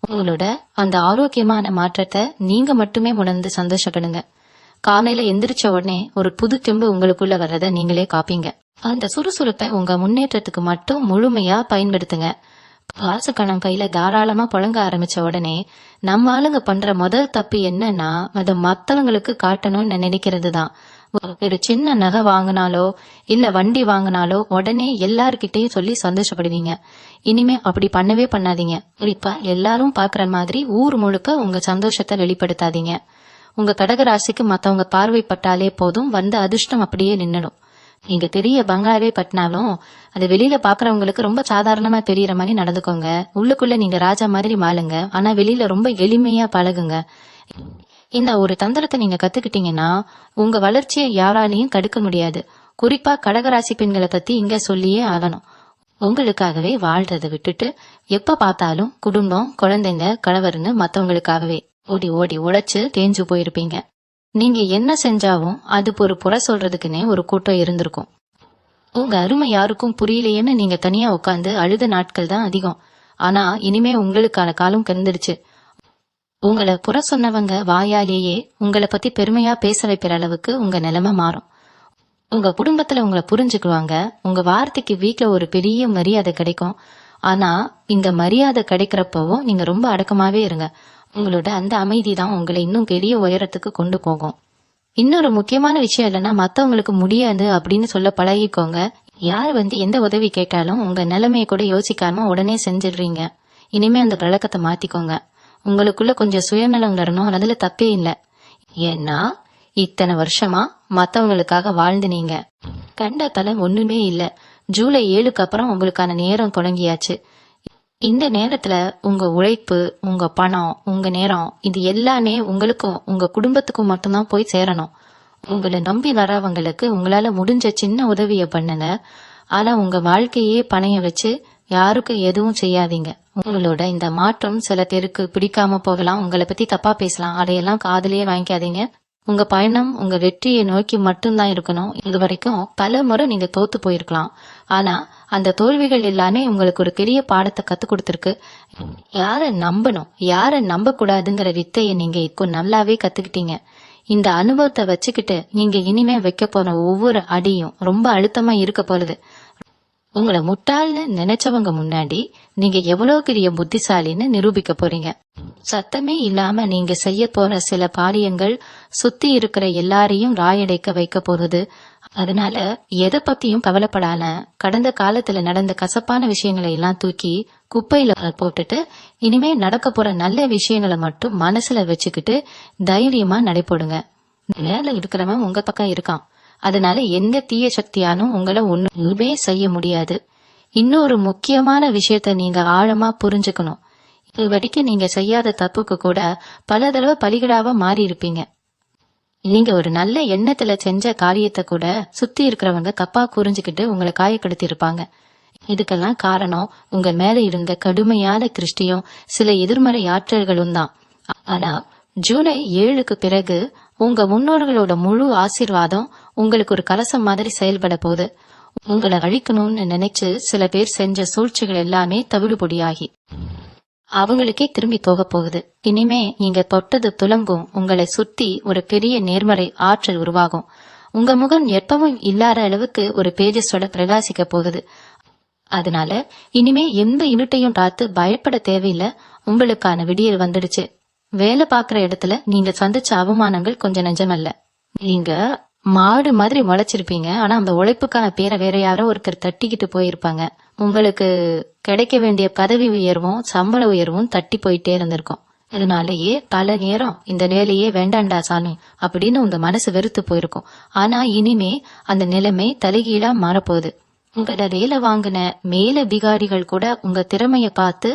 உங்களோட அந்த ஆரோக்கியமான மாற்றத்தை நீங்க மட்டுமே உணர்ந்து சந்தோஷப்படுங்க. காலையில எந்திரிச்ச உடனே ஒரு புது தெம்பு உங்களுக்குள்ள வர்றத நீங்களே காப்பீங்க. அந்த சுறுசுறுப்பை உங்க முன்னேற்றத்துக்கு மட்டும் முழுமையா பயன்படுத்துங்க. காசு கணம் கையில தாராளமா புழங்க ஆரம்பிச்ச உடனே நம்ம ஆளுங்க பண்ற முதல் தப்பு என்னன்னா, அதை மத்தவங்களுக்கு காட்டணும்னு நினைக்கிறது தான். ஒரு சின்ன நகை வாங்கினாலோ இல்ல வண்டி வாங்கினாலோ உடனே எல்லார்கிட்டையும் சொல்லி சந்தோஷப்படுவீங்க. இனிமே அப்படி பண்ணவே பண்ணாதீங்க. இப்ப எல்லாரும் பாக்குற மாதிரி ஊர் முழுக்க உங்க சந்தோஷத்தை வெளிப்படுத்தாதீங்க. உங்க கடகராசிக்கு மத்தவங்க பார்வைப்பட்டாலே போதும், வந்த அதிர்ஷ்டம் அப்படியே நின்னுடும். நீங்க பெரிய பங்களாவே பட்டினாலும் அது வெளியில பாக்குறவங்களுக்கு ரொம்ப சாதாரணமா தெரியற மாதிரி நடந்துக்கோங்க. உள்ளுக்குள்ள நீங்க ராஜா மாதிரி மாளுங்க, ஆனா வெளியில ரொம்ப எளிமையா பழகுங்க. இந்த ஒரு தந்திரத்தை நீங்க கத்துக்கிட்டீங்கன்னா உங்க வளர்ச்சியை யாராலையும் தடுக்க முடியாது. குறிப்பா கடகராசி பெண்களை பத்தி இங்க சொல்லியே ஆகணும். உங்களுக்காகவே வாழ்றதை விட்டுட்டு எப்ப பார்த்தாலும் குடும்பம், குழந்தைங்க, கணவர்னு மத்தவங்களுக்காகவே ஓடி ஓடி உழைச்சு தேஞ்சு போயிருப்பீங்க. நீங்க என்ன செஞ்சாவும் அது ஒரு புற சொல்றதுக்குன்னே ஒரு கூட்டம் இருந்திருக்கும். உங்க அருமை யாருக்கும் புரியலையேன்னு நீங்க தனியா உட்காந்து அழுத நாட்கள் தான் அதிகம். ஆனா இனிமே உங்களுக்கான காலம் கருந்துடுச்சு. உங்களை புற சொன்னவங்க வாயாலேயே உங்களை பத்தி பெருமையா பேச வைக்கிற அளவுக்கு உங்க நிலைமை மாறும். உங்க குடும்பத்துல உங்களை புரிஞ்சுக்குவாங்க. உங்க வார்த்தைக்கு வீட்டுல ஒரு பெரிய மரியாதை கிடைக்கும். ஆனா இந்த மரியாதை கிடைக்கிறப்பவும் நீங்க ரொம்ப அடக்கமாவே இருங்க. உங்களோட அந்த அமைதி தான் உங்களை இன்னும் பெரிய உயரத்துக்கு கொண்டு போகும். இன்னொரு முக்கியமான விஷயம் இல்லைன்னா, மத்தவங்களுக்கு முடியாது அப்படின்னு சொல்ல பழகிக்கோங்க. யார் எந்த உதவி கேட்டாலும் உங்க நிலைமையை கூட யோசிக்காம உடனே செஞ்சிடுறீங்க. இனிமே அந்த பழக்கத்தை மாத்திக்கோங்க. உங்களுக்குள்ள கொஞ்சம் சுயநலம் வரணும், அதுல தப்பே இல்லை. ஏன்னா இத்தனை வருஷமா மத்தவங்களுக்காக வாழ்ந்து நீங்க கண்ட தலை ஒண்ணுமே இல்ல. ஜூலை 7க்கு அப்புறம் உங்களுக்கான நேரம் தொடங்கியாச்சு. இந்த நேரத்துல உங்க உழைப்பு, உங்க பணம், உங்க நேரம், இது எல்லாமே உங்களுக்கும் உங்க குடும்பத்துக்கும் மட்டும்தான் போய் சேரணும். உங்களை நம்பி வரவங்களுக்கு உங்களால முடிஞ்ச சின்ன உதவிய பண்ணுங்க. ஆனா உங்க வாழ்க்கையே பணைய வச்சு யாருக்கும் எதுவும் செய்யாதீங்க. உங்களோட இந்த மாற்றம் சில பேருக்கு பிடிக்காம போகலாம், உங்களை பத்தி தப்பா பேசலாம். அதையெல்லாம் காதலியே வாங்கிக்காதீங்க. உங்க பயணம் உங்க வெற்றியை நோக்கி மட்டும்தான் இருக்கணும். இது வரைக்கும் பல முறை நீங்க தோத்து போயிருக்கலாம். ஆனா அந்த தோல்விகள் எல்லாமே உங்களுக்கு ஒரு பெரிய பாடத்தை கத்து கொடுத்திருக்கு. யார நம்பணும், யார நம்ப கூடாதுங்கிற வித்தையை நீங்க இப்போ நல்லாவே கத்துக்கிட்டீங்க. இந்த அனுபவத்தை வச்சுக்கிட்டு நீங்க இனிமே வைக்க போற ஒவ்வொரு அடியும் ரொம்ப அழுத்தமா இருக்க போறது. உங்களை முட்டாள்னு நினைச்சவங்க முன்னாடி நீங்க எவ்வளவு பெரிய புத்திசாலின்னு நிரூபிக்க போறீங்க. சத்தமே இல்லாம நீங்க செய்ய போற சில காரியங்கள் சுத்தி இருக்கிற எல்லாரையும் ராயடைக்க வைக்க போறது. அதனால எதை பத்தியும் கவலைப்படாம கடந்த காலத்துல நடந்த கசப்பான விஷயங்களை எல்லாம் தூக்கி குப்பையில போட்டுட்டு இனிமே நடக்க போற நல்ல விஷயங்களை மட்டும் மனசுல வச்சுக்கிட்டு தைரியமா நடைபோடுங்க. மேல இருக்கிறவன் உங்க பக்கம் இருக்கான். அதனால எந்த தீய சக்தியானும் உங்களை ஒண்ணுமே செய்ய முடியாது. இன்னொரு முக்கியமான விஷயத்த நீங்க ஆழமா புரிஞ்சுக்கணும். இது வரைக்கும் நீங்க செய்யாத தப்புக்கு கூட பல தடவை பலிகடாவா மாறி இருப்பீங்க. நீங்க ஒரு நல்ல எண்ணத்துல செஞ்ச காரியத்தை கூட சுத்தி இருக்கிறவங்க தப்பா புரிஞ்சுக்கிட்டு உங்களை காயப்படுத்தி இருப்பாங்க. இதுக்கெல்லாம் காரணம் உங்க மேல இருந்த கடுமையான திருஷ்டியும் சில எதிர்மறை ஆற்றல்களும் தான். ஆனா ஜூலை 7க்கு பிறகு உங்க முன்னோர்களோட முழு ஆசீர்வாதம் உங்களுக்கு ஒரு கலசம் மாதிரி செயல்பட போகுது. உங்களை அழிக்கணும்னு நினைச்சு சில பேர் செஞ்ச சூழ்ச்சிகள் எல்லாமே தவிடுபொடியாகி அவங்களுக்கே திரும்பி போக போகுது. இனிமே நீங்க தொட்டது துலங்கும். உங்களை சுத்தி ஒரு பெரிய நேர்மறை ஆற்றல் உருவாகும். உங்க முகம் எப்பவும் இல்லாத அளவுக்கு ஒரு பேஜஸோட பிரகாசிக்க போகுது. அதனால இனிமே எந்த இருட்டையும் பார்த்து பயப்பட தேவையில்லை. உங்களுக்கான விடியல் வந்துடுச்சு. வேலை பாக்குற இடத்துல நீங்க சந்திச்ச அவமானங்கள் கொஞ்சம் நெஞ்சமல்ல. நீங்க மாடு மாதிரி முளைச்சிருப்பீங்க. ஆனா அந்த உழைப்புக்கான பேரை வேற யாரோ ஒருத்தர் தட்டிக்கிட்டு போயிருப்பாங்க. உங்களுக்கு கிடைக்க வேண்டிய பதவி உயர்வும் சம்பள உயர்வும் தட்டி போயிட்டே இருந்திருக்கும். இதனாலேயே பல நேரம் இந்த வேலையே வேண்டாண்டா சாமி அப்படின்னு உங்க மனசு வெறுத்து போயிருக்கும். ஆனா இனிமே அந்த நிலைமை தலைகீழா மாறப்போகுது. உங்கள வேலை வாங்கின மேல அதிகாரிகள் கூட உங்க திறமைய பார்த்து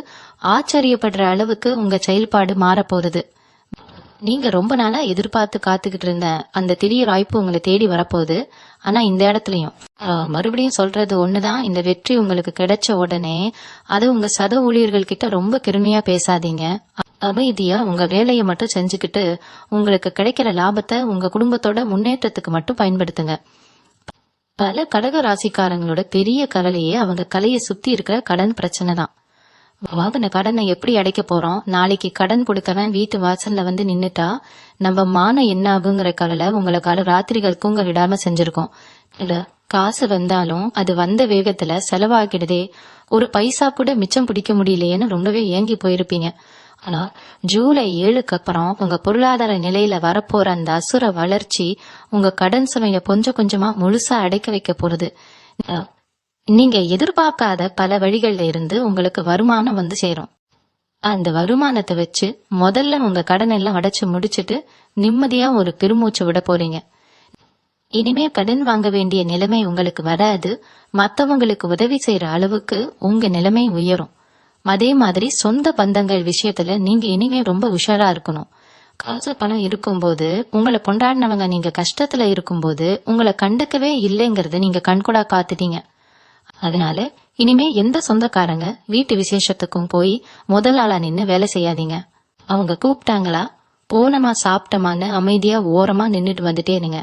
ஆச்சரியப்படுற அளவுக்கு உங்க செயல்பாடு மாறப்போகுது. நீங்க ரொம்ப நாளா எதிர்பார்த்து காத்துக்கிட்டு இருந்த அந்த திடீர் வாய்ப்பு உங்களை தேடி வரப்போகுது. ஆனா இந்த இடத்துலயும் மறுபடியும் சொல்றது ஒண்ணுதான், இந்த வெற்றி உங்களுக்கு கிடைச்ச உடனே அது உங்க சக ஊழியர்கள் கிட்ட ரொம்ப பெருமையா பேசாதீங்க. அமைதியா உங்க வேலையை மட்டும் செஞ்சுக்கிட்டு உங்களுக்கு கிடைக்கிற லாபத்தை உங்க குடும்பத்தோட முன்னேற்றத்துக்கு மட்டும் பயன்படுத்துங்க. பல கடக ராசிக்காரங்களோட பெரிய கவலையே அவங்க கலையை சுத்தி இருக்கிற கடன் பிரச்சனை தான். வாங்கின கடனை எப்படி அடைக்க போறோம், நாளைக்கு கடன் கொடுக்கவன் வீட்டு வாசல்ல வந்து நின்னுட்டா நம்ம மானம் என்ன ஆகுங்கிற கவலை உங்களை ராத்திரிகள் தூங்க விடாம செஞ்சிருக்கோம். இல்ல காசு வந்தாலும் அது வந்த வேகத்துல செலவாகிடுதே, ஒரு பைசா கூட மிச்சம் பிடிக்க முடியலையேன்னு ரொம்பவே ஏங்கி போயிருப்பீங்க. ஆனா ஜூலை 7க்கு அப்புறம் உங்க பொருளாதார நிலையில வரப்போற அந்த அசுர வளர்ச்சி உங்க கடன் சுமைய கொஞ்சம் கொஞ்சமா முழுசா அடைக்க வைக்க போறது. நீங்க எதிர்பார்க்காத பல வழிகள்ல இருந்து உங்களுக்கு வருமானம் வந்து சேரும். அந்த வருமானத்தை வச்சு முதல்ல உங்க கடன் எல்லாம் அடைச்சு முடிச்சிட்டு நிம்மதியா ஒரு பெருமூச்சு விட போறீங்க. இனிமே கடன் வாங்க வேண்டிய நிலைமை உங்களுக்கு வராது. மத்தவங்களுக்கு உதவி செய்யற அளவுக்கு உங்க நிலைமை உயரும். அதே மாதிரி சொந்த பந்தங்கள் விஷயத்துல நீங்க இனிமே ரொம்ப உஷாரா இருக்கணும். காசு பணம் இருக்கும்போது உங்களை கொண்டாடினவங்க நீங்க கஷ்டத்துல இருக்கும்போது உங்களை கண்டுக்கவே இல்லைங்கிறது நீங்க கண்கூடா காத்துட்டீங்க. அதனால இனிமே எந்த சொந்தக்காரங்க வீட்டு விசேஷத்துக்கும் போய் முதல் ஆளா நின்னு வேலை செய்யாதீங்க. அவங்க கூப்பிட்டாங்களா போனமா சாப்பிட்டமான்னு அமைதியா ஓரமா நின்னுட்டு வந்துட்டே இருங்க.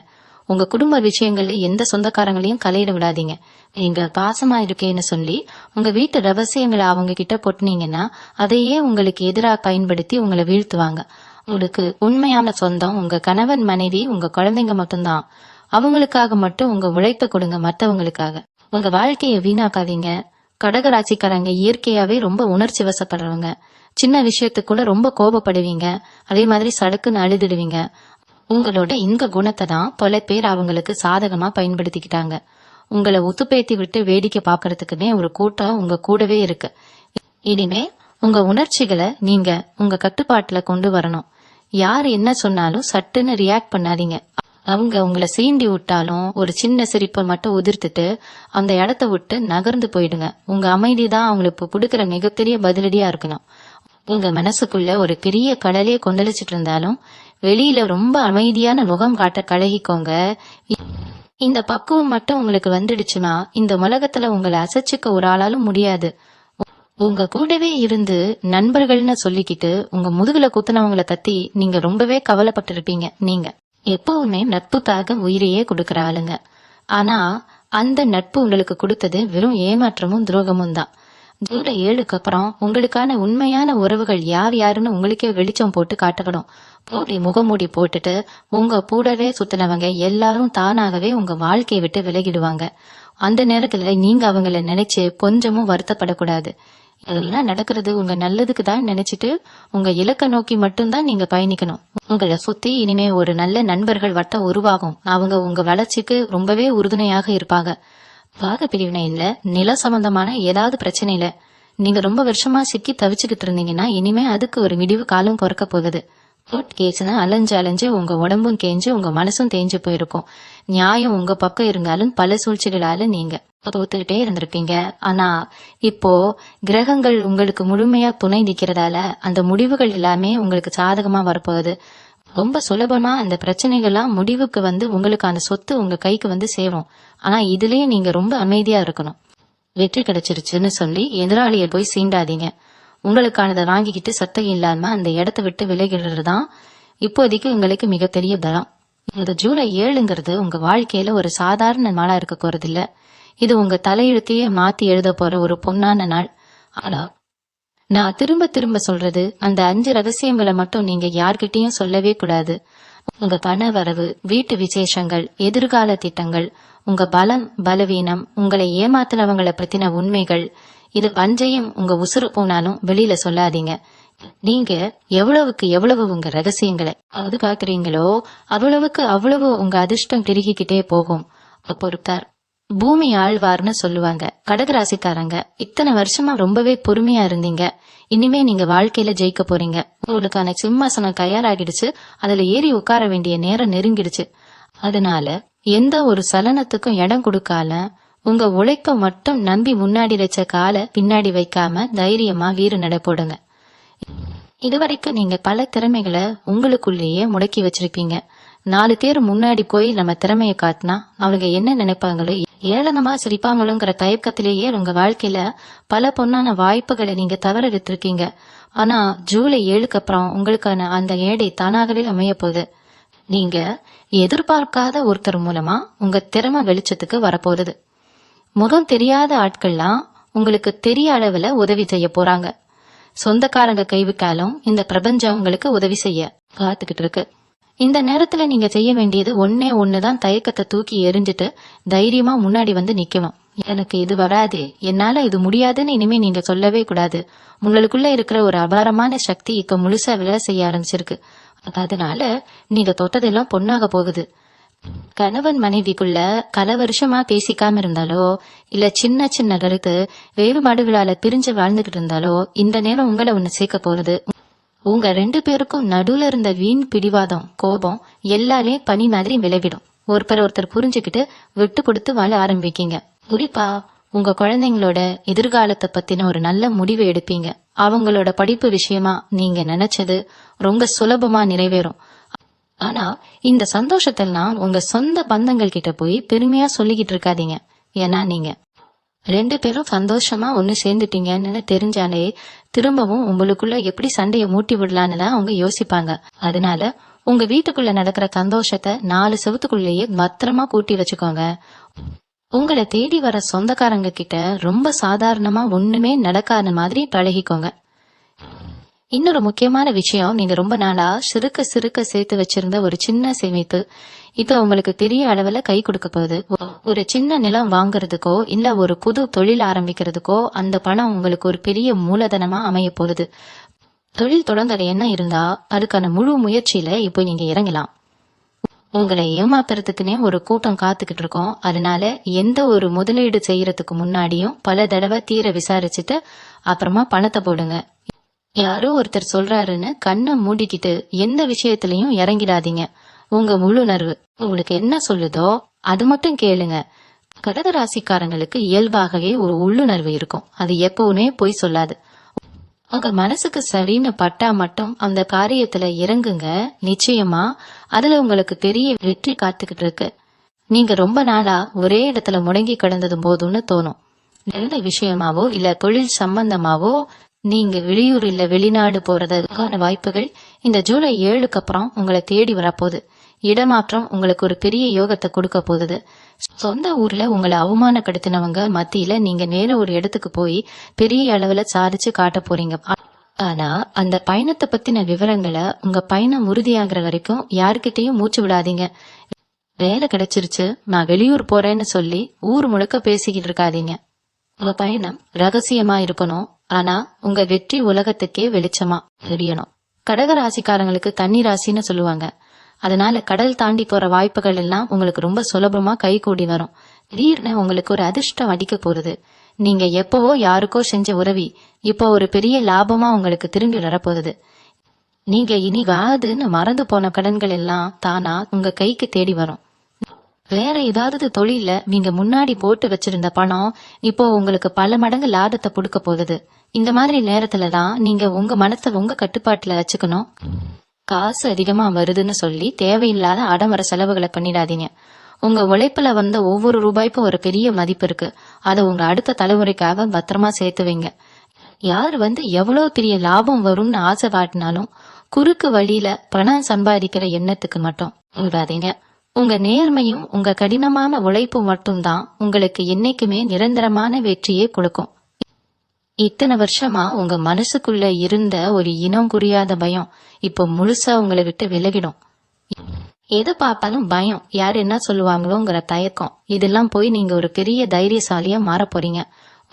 உங்க குடும்ப விஷயங்கள்ல எந்த சொந்தக்காரங்களையும் தலையிட விடாதீங்க. நீங்க பாசமா இருக்கேன்னு சொல்லி உங்க வீட்டு ரகசியங்களை அவங்க கிட்ட பொட்டினீங்கன்னா அதையே உங்களுக்கு எதிராக பயன்படுத்தி உங்களை வீழ்த்துவாங்க. உங்களுக்கு உண்மையான சொந்தம் உங்க கணவன் மனைவி உங்க குழந்தைங்க மட்டும்தான். அவங்களுக்காக மட்டும் உங்க உழைப்பை கொடுங்க. மற்றவங்களுக்காக உங்க வாழ்க்கையை வீணாக்காதீங்க. கடகராசிக்காரங்க இயற்கையாவே ரொம்ப உணர்ச்சி வசப்படுறவங்க. சின்ன விஷயத்துக்கு கூட ரொம்ப கோபப்படுவீங்க. அதே மாதிரி சடுக்குன்னு அழுதுடுவீங்க. உங்களோட இந்த குணத்தை தான் பல பேர் அவங்களுக்கு சாதகமா பயன்படுத்திக்கிட்டாங்க. உங்களை உத்துப்பேத்தி விட்டு வேடிக்கை பாக்குறதுக்குமே ஒரு கூட்டம் உங்க கூடவே இருக்கு. இனிமே உங்க உணர்ச்சிகளை நீங்க உங்க கட்டுப்பாட்டுல கொண்டு வரணும். யார் என்ன சொன்னாலும் சட்டுன்னு ரியாக்ட் பண்ணாதீங்க. அவங்க உங்களை சீண்டி விட்டாலும் ஒரு சின்ன சிரிப்பை மட்டும் உதிர்த்துட்டு அந்த இடத்த விட்டு நகர்ந்து போயிடுங்க. உங்க அமைதி தான் அவங்களுக்கு கொடுக்கிற மிகப்பெரிய பதிலடியா இருக்கணும். உங்க மனசுக்குள்ள ஒரு பெரிய கடலையே கொந்தளிச்சிட்டு இருந்தாலும் வெளியில ரொம்ப அமைதியான முகம் காட்ட கழகிக்கோங்க. இந்த பக்குவம் மட்டும் உங்களுக்கு வந்துடுச்சுன்னா இந்த உலகத்துல உங்களை அசைச்சுக்க ஒரு ஆளாலும் முடியாது. உங்க கூடவே இருந்து நண்பர்கள்னு சொல்லிக்கிட்டு உங்க முதுகுல குத்துனவங்களை பத்தி நீங்க ரொம்பவே கவலைப்பட்டிருப்பீங்க. நீங்க எப்பவுமே நட்புக்காக உயிரையே கொடுக்கற ஆளுங்க. ஆனா அந்த நட்பு உங்களுக்கு கொடுத்தது வெறும் ஏமாற்றமும் துரோகமும் தான். ஜூலை 7க்கு அப்புறம் உங்களுக்கான உண்மையான உறவுகள் யார் யாருன்னு உங்களுக்கே வெளிச்சம் போட்டு காட்டப்படும். போடி முகமூடி போட்டுட்டு உங்க கூடவே சுத்தினவங்க எல்லாரும் தானாகவே உங்க வாழ்க்கையை விட்டு விலகிடுவாங்க. அந்த நேரத்துல நீங்க அவங்கள நினைச்சு கொஞ்சமும் வருத்தப்படக்கூடாது. இதெல்லாம் நடக்கிறது உங்க நல்லதுக்கு தான் நினைச்சிட்டு உங்க இலக்க நோக்கி மட்டும்தான் நீங்க பயணிக்கணும். உங்களை சுத்தி இனிமே ஒரு நல்ல நண்பர்கள் வட்டம் உருவாகும். அவங்க உங்க வளர்ச்சிக்கு ரொம்பவே உறுதுணையாக இருப்பாங்க. பாக பிரிவினை இல்ல, நில சம்பந்தமான ஏதாவது பிரச்சனையில நீங்க ரொம்ப வருஷமா சிக்கி தவிச்சுக்கிட்டு இருந்தீங்கன்னா இனிமே அதுக்கு ஒரு விடிவு காலம் பிறக்க போகுது. கோர்ட் கேஸ்னு அலைஞ்சு அலைஞ்சு உங்க உடம்பும் தேஞ்சு உங்க மனசும் தேஞ்சு போயிருக்கும். நியாயம் உங்க பக்கம் இருந்தாலும் பல சூழ்ச்சிகளால நீங்க தோத்துக்கிட்டே இருந்திருப்பீங்க. ஆனா இப்போ கிரகங்கள் உங்களுக்கு முழுமையா துணை நிக்கிறதால அந்த முடிவுகள் எல்லாமே உங்களுக்கு சாதகமா வரப்போகுது. ரொம்ப சுலபமா அந்த பிரச்சனைகள்லாம் முடிவுக்கு வந்து உங்களுக்கான சொத்து உங்க கைக்கு வந்து சேரும். ஆனா இதுலயே நீங்க ரொம்ப அமைதியா இருக்கணும். வெற்றி கிடைச்சிருச்சுன்னு சொல்லி எதிராளியை போய் சீண்டாதீங்க. உங்களுக்கானதை வாங்கிக்கிட்டு சத்தம் இல்லாம அந்த இடத்த விட்டு விலகிடுறது தான் இப்போதைக்கு உங்களுக்கு மிகப்பெரிய பலம். இந்த ஜூலை 7ங்கிறது உங்க வாழ்க்கையில ஒரு சாதாரண நாளா இருக்க போறது இல்ல. இது உங்க தலையெழுத்தையே மாத்தி எழுத போற ஒரு பொன்னான நாள். ஆனா நான் திரும்ப திரும்ப சொல்றது, அந்த 5 ரகசியங்களை மட்டும் நீங்க யார்கிட்டயும் சொல்லவே கூடாது. உங்க பண வரவு, வீட்டு விசேஷங்கள், எதிர்கால திட்டங்கள், உங்க பலம் பலவீனம், உங்களை ஏமாத்துனவங்களை பத்தின உண்மைகள், இது பஞ்சையும் உங்க உசுறு போனாலும் வெளியில சொல்லாதீங்க. நீங்க எவ்வளவுக்கு எவ்வளவு உங்க ரகசியங்களை பாதுகாக்கிறீங்களோ அவ்வளவுக்கு அவ்வளவு உங்க அதிர்ஷ்டம் பெருகிக்கிட்டே போகும். பொறுத்தார் பூமி ஆழ்வார்னு சொல்லுவாங்க. கடகராசிக்காரங்க இத்தனை வருஷமா ரொம்பவே பொறுமையா இருந்தீங்க. இனிமே நீங்க வாழ்க்கையில ஜெயிக்க போறீங்க. உங்களுக்கான சிம்மாசனம் தயாராகிடுச்சு. அதுல ஏறி உட்கார வேண்டிய நேரம் நெருங்கிடுச்சு. அதனால எந்த ஒரு சலனத்துக்கும் இடம் கொடுக்காம உங்க உழைப்ப மட்டும் நம்பி முன்னாடி வச்ச காலை பின்னாடி வைக்காம தைரியமா வீறு நட போடுங்க. இதுவரைக்கும் நீங்க பல திறமைகளை உங்களுக்குள்ளேயே முடக்கி வச்சிருப்பீங்க. 4 பேர் முன்னாடி போய் நம்ம திறமையை காட்டினா அவங்க என்ன நினைப்பாங்களோ, ஏளனமா சிரிப்பாங்களுங்கிற தயக்கத்திலேயே உங்க வாழ்க்கையில பல பொன்னான வாய்ப்புகளை நீங்க தவறவிட்டிருக்கீங்க. ஆனா ஜூலை 7க்கு அப்புறம் உங்களுக்கான அந்த ஏடை தானாகவே அமைய போகுது. நீங்க எதிர்பார்க்காத ஒருத்தர் மூலமா உங்க திறமை வெளிச்சத்துக்கு வரப்போகுது. முகம் தெரியாத ஆட்கள்லாம் உங்களுக்கு தெரிய அளவுல உதவி செய்ய போறாங்க. சொந்தக்காரங்க கைவிட்டாலும் இந்த பிரபஞ்சம் உங்களுக்கு உதவி செய்ய காத்துக்கிட்டு இருக்கு. இந்த நேரத்துல நீங்க செய்ய வேண்டியது ஒன்னே ஒண்ணுதான், தயக்கத்தை தூக்கி எரிஞ்சிட்டு தைரியமா முன்னாடி வந்து நிக்கணும். எனக்கு இது வராது, என்னால இது முடியாதுன்னு இனிமே நீங்க சொல்லவே கூடாது. உங்களுக்குள்ள இருக்கிற ஒரு அபாரமான சக்தி இப்ப முழுசா வேலை செய்ய ஆரம்பிச்சிருக்கு. அதனால நீங்க தொட்டதெல்லாம் பொண்ணாக போகுது. கணவன் மனைவிக்குள்ள பல வருஷமா பேசிக்காம இருந்தாலோ, இல்ல சின்ன சின்ன கருத்து வேறுபாடுகளால பிரிஞ்சு வாழ்ந்துகிட்டு இருந்தாலோ, இந்த நேரம் உங்களை ஒண்ணு சேர்க்க போறது. உங்க 2 பேருக்கும் நடுவுல இருந்த வீண் பிடிவாதம், கோபம் எல்லாமே பனி மாதிரி விளைவிடும். ஒருத்தர் புரிஞ்சுக்கிட்டு விட்டு கொடுத்து வாழ ஆரம்பிக்கீங்க. குறிப்பா உங்க குழந்தைங்களோட எதிர்காலத்தை பத்தின ஒரு நல்ல முடிவு எடுப்பீங்க. அவங்களோட படிப்பு விஷயமா நீங்க நினைச்சது ரொம்ப சுலபமா நிறைவேறும். ஆனா இந்த சந்தோஷத்தெல்லாம் உங்க சொந்த பந்தங்கள் கிட்ட போய் பெருமையா சொல்லிக்கிட்டு இருக்காதீங்க. ஏன்னா நீங்க 2 பேரும் சந்தோஷமா ஒண்ணு சேர்ந்துட்டீங்கன்னு தெரிஞ்சாலே திரும்பவும் உங்களுக்குள்ள எப்படி சண்டையை மூட்டி விடலான்னு தான் அவங்க யோசிப்பாங்க. அதனால உங்க வீட்டுக்குள்ள நடக்கிற சந்தோஷத்தை 4 செவத்துக்குள்ளேயே பத்திரமா கூட்டி வச்சுக்கோங்க. உங்களை தேடி வர சொந்தக்காரங்க கிட்ட ரொம்ப சாதாரணமா ஒண்ணுமே நடக்காத மாதிரி பழகிக்கோங்க. இன்னொரு முக்கியமான விஷயம், நீங்க ரொம்ப நாளா சிறுக்க சேர்த்து வச்சிருந்த ஒரு சின்ன சேமிப்பு இப்ப உங்களுக்கு பெரிய அளவுல கை கொடுக்க போகுது. ஒரு சின்ன நிலம் வாங்குறதுக்கோ இல்ல ஒரு புது தொழில் ஆரம்பிக்கிறதுக்கோ அந்த பணம் உங்களுக்கு ஒரு பெரிய மூலதனமா அமைய போகுது. தொழில் தொடங்குற எண்ணம் இருந்தா அதுக்கான முழு முயற்சியில இப்போ நீங்க இறங்கலாம். உங்களை ஏமாத்துறதுக்குன்னே ஒரு கூட்டம் காத்துக்கிட்டு இருக்கோம். அதனால எந்த ஒரு முதலீடு செய்யறதுக்கு முன்னாடியும் பல தடவை தீர விசாரிச்சுட்டு அப்புறமா பணத்தை போடுங்க. யாரோ ஒருத்தர் சொல்றாருன்னு கண்ணை மூடிக்கிட்டு எந்த விஷயத்திலையும் இறங்கிடாதீங்க. உங்க உள்ளுணர்வு உங்களுக்கு என்ன சொல்லுதோ அது மட்டும் கேளுங்க. கடகராசிக்காரங்களுக்கு இயல்பாகவே ஒரு உள்ளுணர்வு இருக்கும். அது எப்பவுமே பொய் சொல்லாது. உங்க மனசுக்கு சரின்னு பட்டா மட்டும் அந்த காரியத்துல இறங்குங்க. நிச்சயமா அதுல உங்களுக்கு பெரிய வெற்றி காத்துக்கிட்டு இருக்கு. நீங்க ரொம்ப நாளா ஒரே இடத்துல முடங்கி கிடந்தது போதும்னு தோணும். நல்ல விஷயமாவோ இல்ல தொழில் சம்பந்தமாவோ நீங்க வெளியூர் இல்ல வெளிநாடு போறதுக்கான வாய்ப்புகள் இந்த ஜூலை 7க்கு அப்புறம் உங்களை தேடி வரப்போகுது. இடமாற்றம் உங்களுக்கு ஒரு பெரிய யோகத்தை கொடுக்க போகுது. சொந்த ஊர்ல உங்களை அவமானப்படுத்தினவங்க மத்தியில நீங்க நேர ஒரு இடத்துக்கு போய் பெரிய அளவுல சாதிச்சு காட்ட போறீங்க. ஆனா அந்த பயணத்தை பத்தின விவரங்களை உங்க பயணம் உறுதியாகிற வரைக்கும் யாருக்கிட்டையும் மூச்சு விடாதீங்க. வேலை கிடைச்சிருச்சு, நான் வெளியூர் போறேன்னு சொல்லி ஊர் முழுக்க பேசிக்கிட்டு இருக்காதீங்க. உங்க பயணம் ரகசியமா இருக்கணும். ஆனா உங்க வெற்றி உலகத்துக்கே வெளிச்சமா தெரியணும். கடகராசிக்காரங்களுக்கு கன்னி ராசின்னு சொல்லுவாங்க. அதனால கடல் தாண்டி போற வாய்ப்புகள் எல்லாம் உங்களுக்கு ரொம்ப சுலபமா கை கூடி வரும். திடீர்னு உங்களுக்கு ஒரு அதிர்ஷ்டம் அடிக்க போறது. நீங்க எப்பவோ யாருக்கோ செஞ்ச உதவி இப்போ ஒரு பெரிய லாபமா உங்களுக்கு திரும்பி வரப்போகுது. நீங்க இனி வாதுன்னு மறந்து போன கடன்கள் எல்லாம் தானா உங்க கைக்கு தேடி வரும். வேற ஏதாவது தொழில நீங்க முன்னாடி போட்டு வச்சிருந்த பணம் இப்போ உங்களுக்கு பல மடங்கு லாபத்தை கொடுக்க போகுது. இந்த மாதிரி நேரத்துலதான் நீங்க உங்க மனசை உங்க கட்டுப்பாட்டுல வச்சுக்கணும். காசு அதிகமா வருதுன்னு சொல்லி தேவையில்லாத ஆடம்பர செலவுகளை பண்ணிடாதீங்க. உங்க உழைப்புல வந்த ஒவ்வொரு ரூபாய்க்கும் ஒரு பெரிய மதிப்பு இருக்கு. அதை உங்க அடுத்த தலைமுறைக்காக பத்திரமா சேர்த்து வைங்க. யார் எவ்வளவு பெரிய லாபம் வரும்னு ஆசை காட்டினாலும் குறுக்கு வழியில பணம் சம்பாதிக்கிற எண்ணத்துக்கு மட்டும் விடாதீங்க. உங்க நேர்மையும் உங்க கடினமான உழைப்பும் மட்டும்தான் உங்களுக்கு என்னைக்குமே நிரந்தரமான வெற்றியே கொடுக்கும். இத்தனை வருஷமா உங்க மனசுக்குள்ள இருந்த ஒரு இனம் புரியாத பயம் இப்போ முழுசா உங்களை விட்டு விலகிடும். எதை பார்த்தாலும் பயம், யார் என்ன சொல்லுவாங்களோங்கிற தயக்கம், இதெல்லாம் போய் நீங்க ஒரு பெரிய தைரியசாலியா மாற போறீங்க.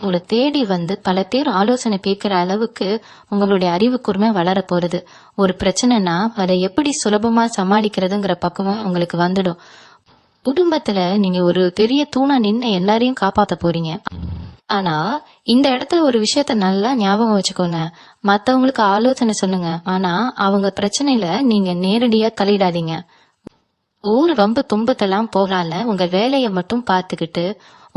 உங்களை தேடி பல பேர் ஆலோசனை கேட்கிற அளவுக்கு உங்களுடைய அறிவு கூர்மை வளர போறது. ஒரு பிரச்சனைனா அதை எப்படி சுலபமா சமாளிக்கிறதுங்கிற பக்குவம் உங்களுக்கு வந்துடும். குடும்பத்துல நீங்க ஒரு பெரிய தூணா நின்று எல்லாரையும் காப்பாத்த போறீங்க. ஆனா இந்த இடத்துல ஒரு விஷயத்த நல்லா ஞாபகம் வச்சுக்கோங்க. மத்தவங்களுக்கு ஆலோசனை சொல்லுங்க, ஆனா அவங்க பிரச்சனையில நீங்க நேரடியா தலையிடாதீங்க. ஊர் வம்பு துன்பத்தெல்லாம் போகலால உங்க வேலைய மட்டும் பார்த்துக்கிட்டு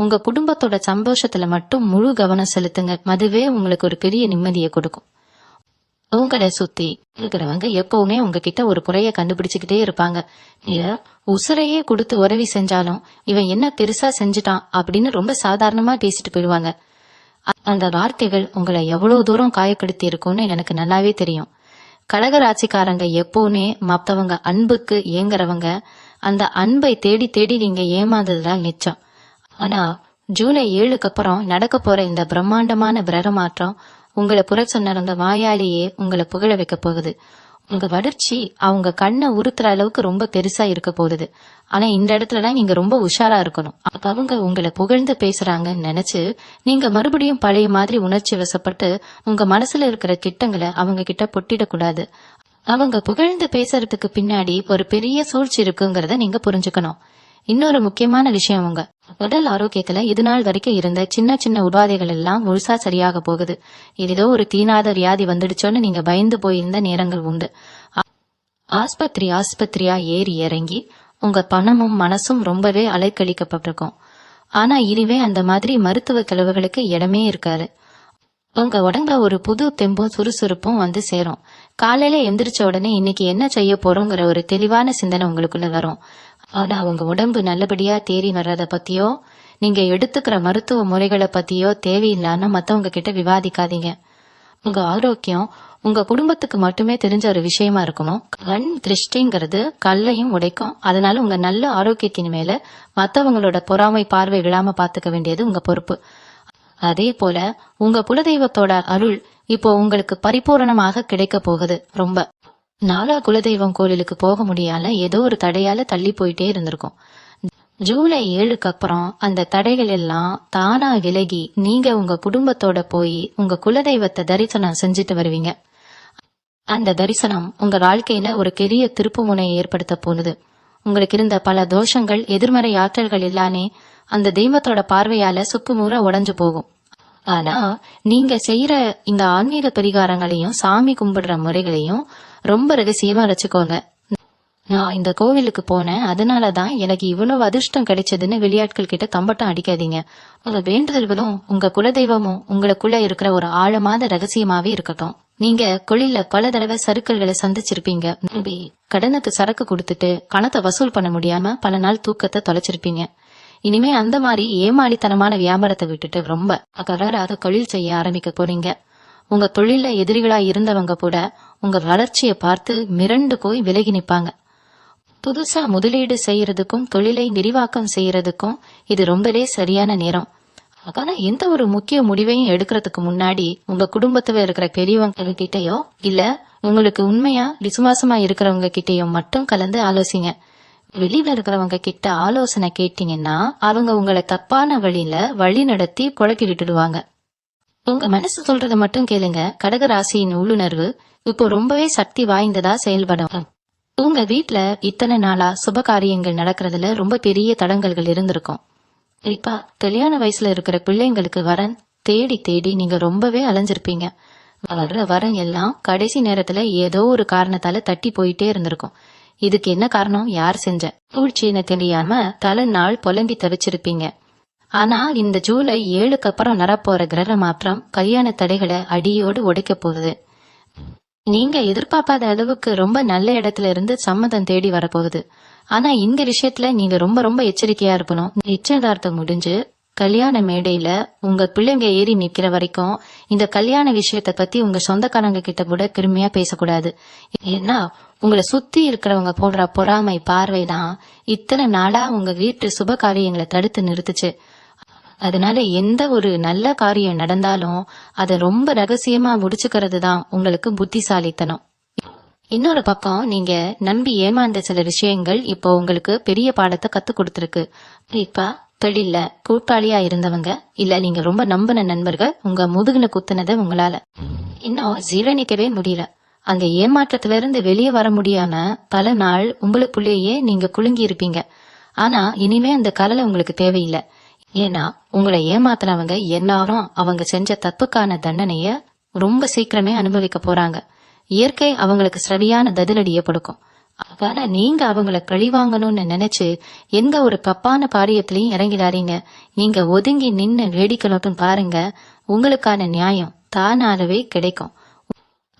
உங்க குடும்பத்தோட சந்தோஷத்துல மட்டும் முழு கவனம் செலுத்துங்க. அதுவே உங்களுக்கு ஒரு பெரிய நிம்மதியை கொடுக்கும். உங்களை சுத்தி இருக்கிறவங்க எப்பவுமே உங்ககிட்ட ஒரு குறைய கண்டுபிடிச்சுக்கிட்டே இருப்பாங்க. உசுரையே கொடுத்து உதவி செஞ்சாலும் இவன் என்ன பெருசா செஞ்சுட்டான் அப்படின்னு ரொம்ப சாதாரணமா பேசிட்டு போயிடுவாங்க. அந்த வார்த்தைகள் உங்களை எவ்வளவு தூரம் காயப்படுத்தி இருக்கும்னு எனக்கு நல்லாவே தெரியும். கடகராசிக்காரங்க எப்பவுமே மத்தவங்க அன்புக்கு ஏங்குறவங்க. அந்த அன்பை தேடி தேடி நீங்க ஏமாந்ததுதான் மிச்சம். ஆனா ஜூலை 7க்கு அப்புறம் நடக்க போற இந்த பிரம்மாண்டமான பிரகமாற்றம் உங்களை புற சொன்ன வாயாலேயே உங்களை புகழ வைக்க போகுது. உங்க வளர்ச்சி அவங்க கண்ணை உறுத்துற அளவுக்கு ரொம்ப பெருசா இருக்க போகுது. ஆனா இந்த இடத்துலதான் நீங்க ரொம்ப உஷாரா இருக்கணும். அவங்க உங்களை புகழ்ந்து பேசுறாங்கன்னு நினைச்சு நீங்க மறுபடியும் பழைய மாதிரி உணர்ச்சி வசப்பட்டு உங்க மனசுல இருக்கிற திட்டங்களை அவங்க கிட்ட பொட்டிடக்கூடாது. அவங்க புகழ்ந்து பேசுறதுக்கு பின்னாடி ஒரு பெரிய சூழ்ச்சி இருக்குங்கிறத நீங்க புரிஞ்சுக்கணும். இன்னொரு முக்கியமான விஷயம், உங்க உடல் ஆரோக்கியத்துல இது நாள் வரைக்கும் இருந்த சின்ன சின்ன உபாதைகள் எல்லாம் முழுசா சரியாக போகுது. ஏதோ ஒரு தீனாத வியாதி வந்துடுச்சோன்னு நீங்க பயந்து போயிருந்த நேரங்கள் உண்டு. ஆஸ்பத்திரியா ஏறி இறங்கி உங்க பணமும் மனசும் ரொம்பவே அலைக்கழிக்கப்பட்டிருக்கும். ஆனா இனிவே அந்த மாதிரி மருத்துவ செலவுகளுக்கு இடமே இருக்காது. உங்க உடம்புல ஒரு புது தெம்பும் சுறுசுறுப்பும் சேரும். காலையில எந்திரிச்ச உடனே இன்னைக்கு என்ன செய்ய போறோங்கிற ஒரு தெளிவான சிந்தனை உங்களுக்குள்ள வரும். ஆனா உங்க உடம்பு நல்லபடியா தேறி வர்றத பத்தியோ நீங்க எடுத்துக்கிற மருத்துவ முறைகளை பத்தியோ தேவையில்லாம மத்தவங்க கிட்ட விவாதிக்காதீங்க. உங்க ஆரோக்கியம் உங்க குடும்பத்துக்கு மட்டுமே தெரிஞ்ச ஒரு விஷயமா இருக்கணும். கண் திருஷ்டிங்கிறது கல்லையும் உடைக்கும். அதனால உங்க நல்ல ஆரோக்கியத்தின் மேல மத்தவங்களோட பொறாமை பார்வை விழாம பாத்துக்க வேண்டியது உங்க பொறுப்பு. அதே போல உங்க குலதெய்வத்தோட அருள் இப்போ உங்களுக்கு பரிபூரணமாக கிடைக்க போகுது. ரொம்ப நாளா குலதெய்வம் கோயிலுக்கு போக முடியால ஏதோ ஒரு தடையால தள்ளி போயிட்டே இருந்திருக்கும். ஜூலை 7க்கு அப்புறம் அந்த தடைகள் எல்லாம் தானா விலகி நீங்க உங்க குடும்பத்தோட போய் உங்க குலதெய்வத்தை தரிசனம் செஞ்சுட்டு வருவீங்க. அந்த தரிசனம் உங்க வாழ்க்கையில ஒரு பெரிய திருப்பு முனையை ஏற்படுத்த போகுது. உங்களுக்கு இருந்த பல தோஷங்கள் எதிர்மறை ஆற்றல்கள் எல்லாமே அந்த தெய்வத்தோட பார்வையால சுக்குநூறா உடைஞ்சு போகும். ஆனா நீங்க செய்யற இந்த ஆன்மீக பரிகாரங்களையும் சாமி கும்பிடுற முறைகளையும் ரொம்ப ரகசியமா வச்சுக்கோங்க. நான் இந்த கோவிலுக்கு போனேன், அதனாலதான் எனக்கு இவ்வளவு அதிர்ஷ்டம் கிடைச்சதுன்னு வெளியாட்கள் கிட்ட தம்பட்டம் அடிக்காதீங்க. உங்க வேண்டுதல்களும் உங்க குலதெய்வமும் உங்களுக்குள்ள இருக்கிற ஒரு ஆழமான ரகசியமாவே இருக்கட்டும். நீங்க தொழில பல தடவை சறுக்கல்களை சந்திச்சிருப்பீங்க. கடனுக்கு சரக்கு கொடுத்துட்டு பணத்தை வசூல் பண்ண முடியாம பல நாள் தூக்கத்தை தொலைச்சிருப்பீங்க. இனிமே அந்த மாதிரி ஏமாளித்தனமான வியாபாரத்தை விட்டுட்டு ரொம்ப அகராத தொழில் செய்ய ஆரம்பிக்க போறீங்க. உங்க தொழில எதிரிகளா இருந்தவங்க கூட உங்க வளர்ச்சியை பார்த்து மிரண்டு போய் விலகி நிப்பாங்க. புதுசா முதலீடு செய்யறதுக்கும் தொழிலை விரிவாக்கம் செய்யறதுக்கும் இது ரொம்பவே சரியான நேரம். ஆனா எந்த ஒரு முக்கிய முடிவையும் எடுக்கிறதுக்கு முன்னாடி உங்க குடும்பத்துல இருக்கிற பெரியவங்க கிட்டயோ இல்ல உங்களுக்கு உண்மையா விசுவாசமா இருக்கிறவங்க கிட்டயோ மட்டும் கலந்து ஆலோசிங்க. வெளியில இருக்கிறவங்க கிட்ட ஆலோசனை கேட்டீங்கன்னா அவங்க உங்களை தப்பான வழி நடத்தி குழப்பி விட்டுடுவாங்க. உங்க மனசு சொல்றத மட்டும் கேளுங்க. கடகராசியின் உள்ளுணர்வு இப்போ ரொம்பவே சக்தி வாய்ந்ததா செயல்படும். உங்க வீட்டுல இத்தனை நாளா சுப காரியங்கள் நடக்கிறதுல ரொம்ப பெரிய தடங்கல்கள் இருந்திருக்கும். குறிப்பா கல்யாண வயசுல இருக்கிற பிள்ளைங்களுக்கு வரன் தேடி தேடி நீங்க ரொம்பவே அலைஞ்சிருப்பீங்க. வர்ற வரம் எல்லாம் கடைசி நேரத்துல ஏதோ ஒரு காரணத்தால தட்டி போயிட்டே இருந்திருக்கும். இதுக்கு என்ன காரணம், யார் செஞ்ச சூழ்ச்சின்னு தெரியாம தலை நாள் புலம்பி தவிச்சிருப்பீங்க. ஆனா இந்த ஜூலை 7க்கு அப்புறம் நடப்போற கிரக மாற்றம் கல்யாண தடைகளை அடியோடு உடைக்க போகுது. நீங்க எதிர்பார்க்காத அளவுக்கு ரொம்ப நல்ல இடத்துல இருந்து சம்மதம் தேடி வரப்போகுது. ஆனா இந்த விஷயத்துல நீங்க ரொம்ப ரொம்ப எச்சரிக்கையா இருக்கணும். நிச்சயதார்த்தம் முடிஞ்சு கல்யாண மேடையில உங்க பிள்ளைங்க ஏறி நிக்கிற வரைக்கும் இந்த கல்யாண விஷயத்த பத்தி உங்க சொந்தக்காரங்க கிட்ட கூட பெருமையா பேசக்கூடாது. ஏன்னா உங்களை சுத்தி இருக்கிறவங்க போடுற பொறாமை பார்வைதான் இத்தனை நாளா உங்க வீட்டு சுப காரியங்களை தடுத்து நிறுத்துச்சு. அதனால எந்த ஒரு நல்ல காரியம் நடந்தாலும் அதை ரொம்ப ரகசியமா முடிச்சுக்கிறது தான் உங்களுக்கு புத்திசாலித்தனம். இன்னொரு பக்கம் நீங்க நம்பி ஏமாந்த சில விஷயங்கள் இப்போ உங்களுக்கு பெரிய பாடத்தை கத்து கொடுத்துருக்கு. இப்ப தொழில்ல கூட்டாளியா இருந்தவங்க இல்ல நீங்க ரொம்ப நம்பின நண்பர்கள் உங்க முதுகுன குத்துனதை உங்களால இன்னும் ஜீரணிக்கவே முடியல. அந்த ஏமாற்றத்துல இருந்து வெளியே வர முடியாம பல நாள் உங்களுக்குள்ளேயே நீங்க குலுங்கி இருப்பீங்க. ஆனா இனிமே அந்த கலலை உங்களுக்கு தேவையில்லை. ஏன்னா உங்களை ஏமாத்தினவங்க எல்லாரும் அவங்க செஞ்ச தப்புக்கான தண்டனைய ரொம்ப சீக்கிரமே அனுபவிக்க போறாங்க. இயற்கை அவங்களுக்கு சரியான பதிலடியை கொடுக்கும். ஆனா நீங்க அவங்கள கழிவாங்கணும்னு நினைச்சு எந்த ஒரு தப்பான காரியத்திலையும் இறங்கிடாதீங்க. நீங்க ஒதுங்கி நின்னு வேடிக்கை பாருங்க, உங்களுக்கான நியாயம் தானாகவே கிடைக்கும்.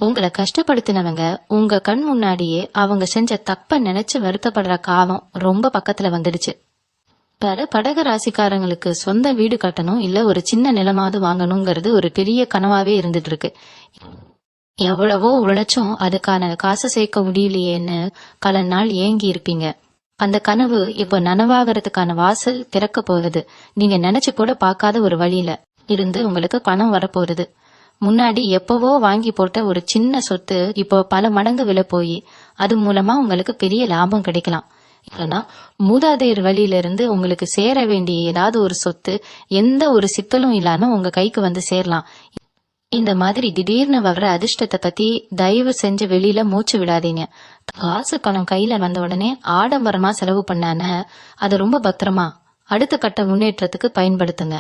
உங்களை கஷ்டப்படுத்தினவங்க உங்க கண் முன்னாடியே அவங்க செஞ்ச தப்ப நினைச்சு வருத்தப்படுற காலம் ரொம்ப பக்கத்துல வந்துடுச்சு. பல கடக ராசிக்காரங்களுக்கு சொந்த வீடு கட்டணும் இல்ல ஒரு சின்ன நிலமாவது வாங்கணுங்கிறது ஒரு பெரிய கனவாவே இருந்துட்டு இருக்கு. எவ்வளவோ உழைச்சும் அதுக்கான காசு சேர்க்க முடியலையேன்னு பல நாள் ஏங்கி இருப்பீங்க. அந்த கனவு இப்ப நனவாகிறதுக்கான வாசல் திறக்க போகுது. நீங்க நினைச்சு கூட பார்க்காத ஒரு வழியில இருந்து உங்களுக்கு பணம் வரப்போகுது. முன்னாடி எப்பவோ வாங்கி போட்ட ஒரு சின்ன சொத்து இப்போ பல மடங்கு விலை போய் அது மூலமா உங்களுக்கு பெரிய லாபம் கிடைக்கலாம். இல்லைன்னா மூதாதையர் வழியில இருந்து உங்களுக்கு சேர வேண்டிய ஏதாவது ஒரு சொத்து எந்த ஒரு சிக்கலும் இல்லாம உங்க கைக்கு வந்து சேரலாம். இந்த மாதிரி திடீர்னு வர்ற அதிர்ஷ்டத்தை பத்தி தயவு செஞ்சு வெளியில மூச்சு விடாதீங்க. காசு பணம் கையில வந்த உடனே ஆடம்பரமா செலவு பண்ணான அதை ரொம்ப பத்திரமா அடுத்த கட்ட முன்னேற்றத்துக்கு பயன்படுத்துங்க.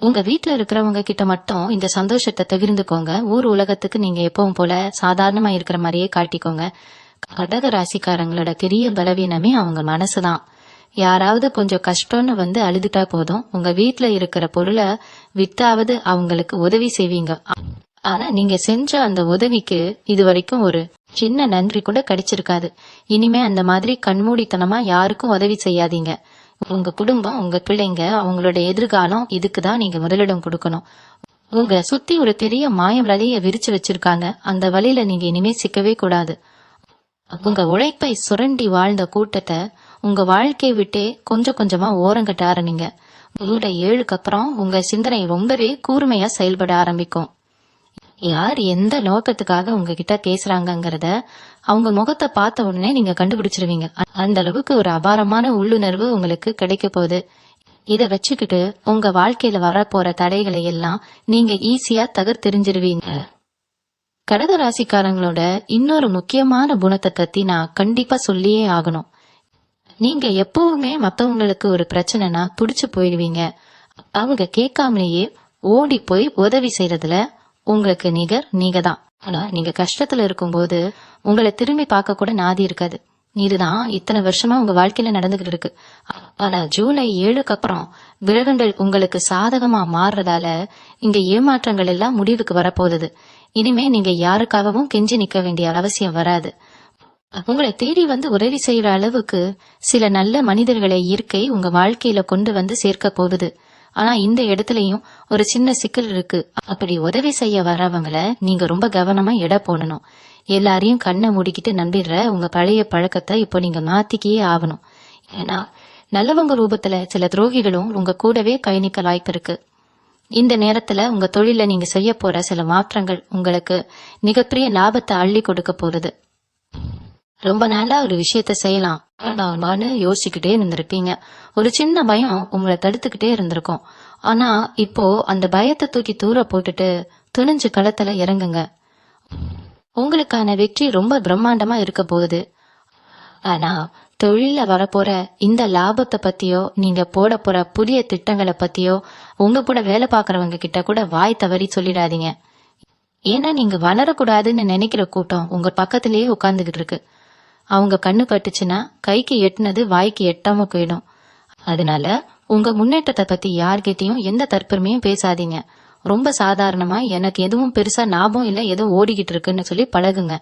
உங்க வீட்டுல இருக்கிறவங்க கிட்ட மட்டும் இந்த சந்தோஷத்தை தவிர்த்துக்கோங்க. ஊர் உலகத்துக்கு நீங்க எப்பவும் போல சாதாரணமா இருக்கிற மாதிரியே காட்டிக்கோங்க. கடக ராசிக்காரங்களோட பெரிய பலவீனமே அவங்க மனசுதான். யாராவது கொஞ்சம் கஷ்டம்னு வந்து அழுதுட்டா போதும், உங்க வீட்டுல இருக்கிற பொருளை வித்தாவது அவங்களுக்கு உதவி செய்வீங்க. ஆனா நீங்க செஞ்ச அந்த உதவிக்கு இது வரைக்கும் ஒரு சின்ன நன்றி கூட கிடைச்சிருக்காது. இனிமே அந்த மாதிரி கண்மூடித்தனமா யாருக்கும் உதவி செய்யாதீங்க. உங்க குடும்பம், உங்க பிள்ளைங்க, அவங்களோட எதிர்காலம் இதுக்குதான் நீங்க முதலிடம் கொடுக்கணும். உங்க சுத்தி ஒரு பெரிய மாய வலைய விரிச்சு வச்சிருக்காங்க. அந்த வலையில நீங்க இனிமே சிக்கவே கூடாது. உங்க உழைப்பை சுரண்டி வாழ்ந்த கூட்டத்தை உங்க வாழ்க்கையை விட்டே கொஞ்சம் கொஞ்சமா ஓரங்கட்ட ஆரம்பிங்க. உங்களோட 7க்கு அப்புறம் உங்க சிந்தனை ரொம்பவே கூர்மையா செயல்பட ஆரம்பிக்கும். யார் எந்த நோக்கத்துக்காக உங்ககிட்ட பேசுறாங்கங்கிறத அவங்க முகத்தை பார்த்த உடனே நீங்க கண்டுபிடிச்சிருவீங்க. அந்த அளவுக்கு ஒரு அபாரமான உள்ளுணர்வு உங்களுக்கு கிடைக்க போகுது. இத வச்சுக்கிட்டு உங்க வாழ்க்கையில வரப்போற தடைகளை எல்லாம் நீங்க ஈஸியா தகர்த்தெறிஞ்சிருவீங்க. கடக ராசிக்காரங்களோட இன்னொரு முக்கியமான குணத்தை பத்தி நான் கண்டிப்பா சொல்லியே ஆகணும். நீங்க எப்பவுமே மத்தவங்களுக்கு ஒரு பிரச்சனைனா துடிச்சு போயிடுவீங்க. அவங்க கேட்காமலேயே ஓடி போய் உதவி செய்யறதுல உங்களுக்கு நிகர் நீங்க தான். ஆனா நீங்க கஷ்டத்துல இருக்கும்போது உங்களை திரும்பி பார்க்க கூட நாதி இருக்காது. இதுதான் இத்தனை வருஷமா உங்க வாழ்க்கையில நடந்துகிட்டு இருக்கு. ஆனா ஜூலை 7க்கு அப்புறம் கிரகங்கள் உங்களுக்கு சாதகமா மாறுறதால இங்க ஏமாற்றங்கள் எல்லாம் முடிவுக்கு வரப்போகுது. இனிமே நீங்க யாருக்காகவும் கெஞ்சி நிக்க வேண்டிய அவசியம் வராது. உங்களை தேடி வந்து உதவி செய்யற அளவுக்கு சில நல்ல மனிதர்களை இயற்கை உங்க வாழ்க்கையில கொண்டு வந்து சேர்க்க போகுது. ஆனா இந்த இடத்துலயும் ஒரு சின்ன சிக்கல் இருக்கு. அப்படி உதவி செய்ய வரவங்களை நீங்க ரொம்ப கவனமா எடை போடணும். எல்லாரையும் கண்ணை மூடிக்கிட்டு நம்பிடுற உங்க பழைய பழக்கத்தை இப்போ நீங்க மாத்திக்கியே ஆகணும். ஏன்னா நல்லவங்க ரூபத்துல சில துரோகிகளும் உங்க கூடவே பயணிக்க வாய்ப்பு இருக்கு. இந்த நேரத்துல உங்க தொழில நீங்க செய்ய போற சில மாற்றங்கள் உங்களுக்கு மிகப்பெரிய லாபத்தை அள்ளி கொடுக்க போறது. ரொம்ப நாளா ஒரு விஷயத்த செய்யலாம் யோசிச்சுக்கிட்டே இருந்திருப்பீங்க. ஒரு சின்ன பயம் உங்களை தடுத்துக்கிட்டே இருந்திருக்கும். ஆனா இப்போ அந்த பயத்தை தூக்கி தூர போட்டுட்டு துணிஞ்சு களத்துல இறங்குங்க. உங்களுக்கான வெற்றி ரொம்ப பிரம்மாண்டமா இருக்க போகுது. ஆனா தொழில வரப்போற இந்த லாபத்தை பத்தியோ நீங்க போட போற புதிய திட்டங்களை பத்தியோ உங்க கூட வேலை பாக்குறவங்க கிட்ட கூட வாய் தவறி சொல்லிடாதீங்க. ஏன்னா நீங்க வளரக்கூடாதுன்னு நினைக்கிற கூட்டம் உங்க பக்கத்திலேயே உட்கார்ந்துகிட்டு இருக்கு. அவங்க கண்ணு பட்டுச்சுன்னா கைக்கு எட்டுனது வாய்க்கு எட்டாம போயிடும். அதனால உங்க முன்னேற்றத்தை பத்தி யார்கிட்டயும் எந்த தற்பெருமையும் பேசாதீங்க. ரொம்ப சாதாரணமா எனக்கு எதுவும் பெருசா லாபம் இல்ல ஏதோ ஓடிக்கிட்டு இருக்குன்னு சொல்லி பழகுங்க.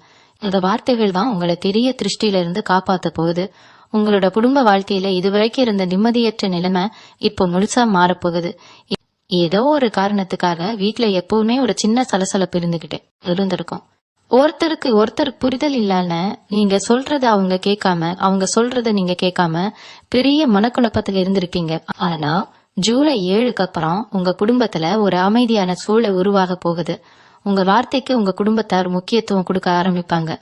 இந்த வார்த்தைகள் தான் உங்களை பெரிய திருஷ்டியில இருந்து காப்பாத்த போகுது. உங்களோட குடும்ப வாழ்க்கையில இதுவரைக்கும் இருந்த நிம்மதியற்ற நிலைமை இப்போ முழுசா மாறப்போகுது. ஏதோ ஒரு காரணத்துக்காக வீட்டுல எப்பவுமே ஒரு சின்ன சலசலப்பு இருந்திருக்கும். ஒருத்தருக்கு ஒருத்தர் புரிதல் இல்லாம நீங்க சொல்றத அவங்க கேட்காம, அவங்க சொல்றத நீங்க கேட்காம பெரிய மனக்குழப்பத்துல இருந்திருப்பீங்க. ஆனா ஜூலை 7க்கு அப்புறம் உங்க குடும்பத்துல ஒரு அமைதியான சூழல் உருவாக போகுது. உங்க வார்த்தைக்கு உங்க குடும்பத்தார் முக்கியத்துவம் கொடுக்க ஆரம்பிப்பாங்க.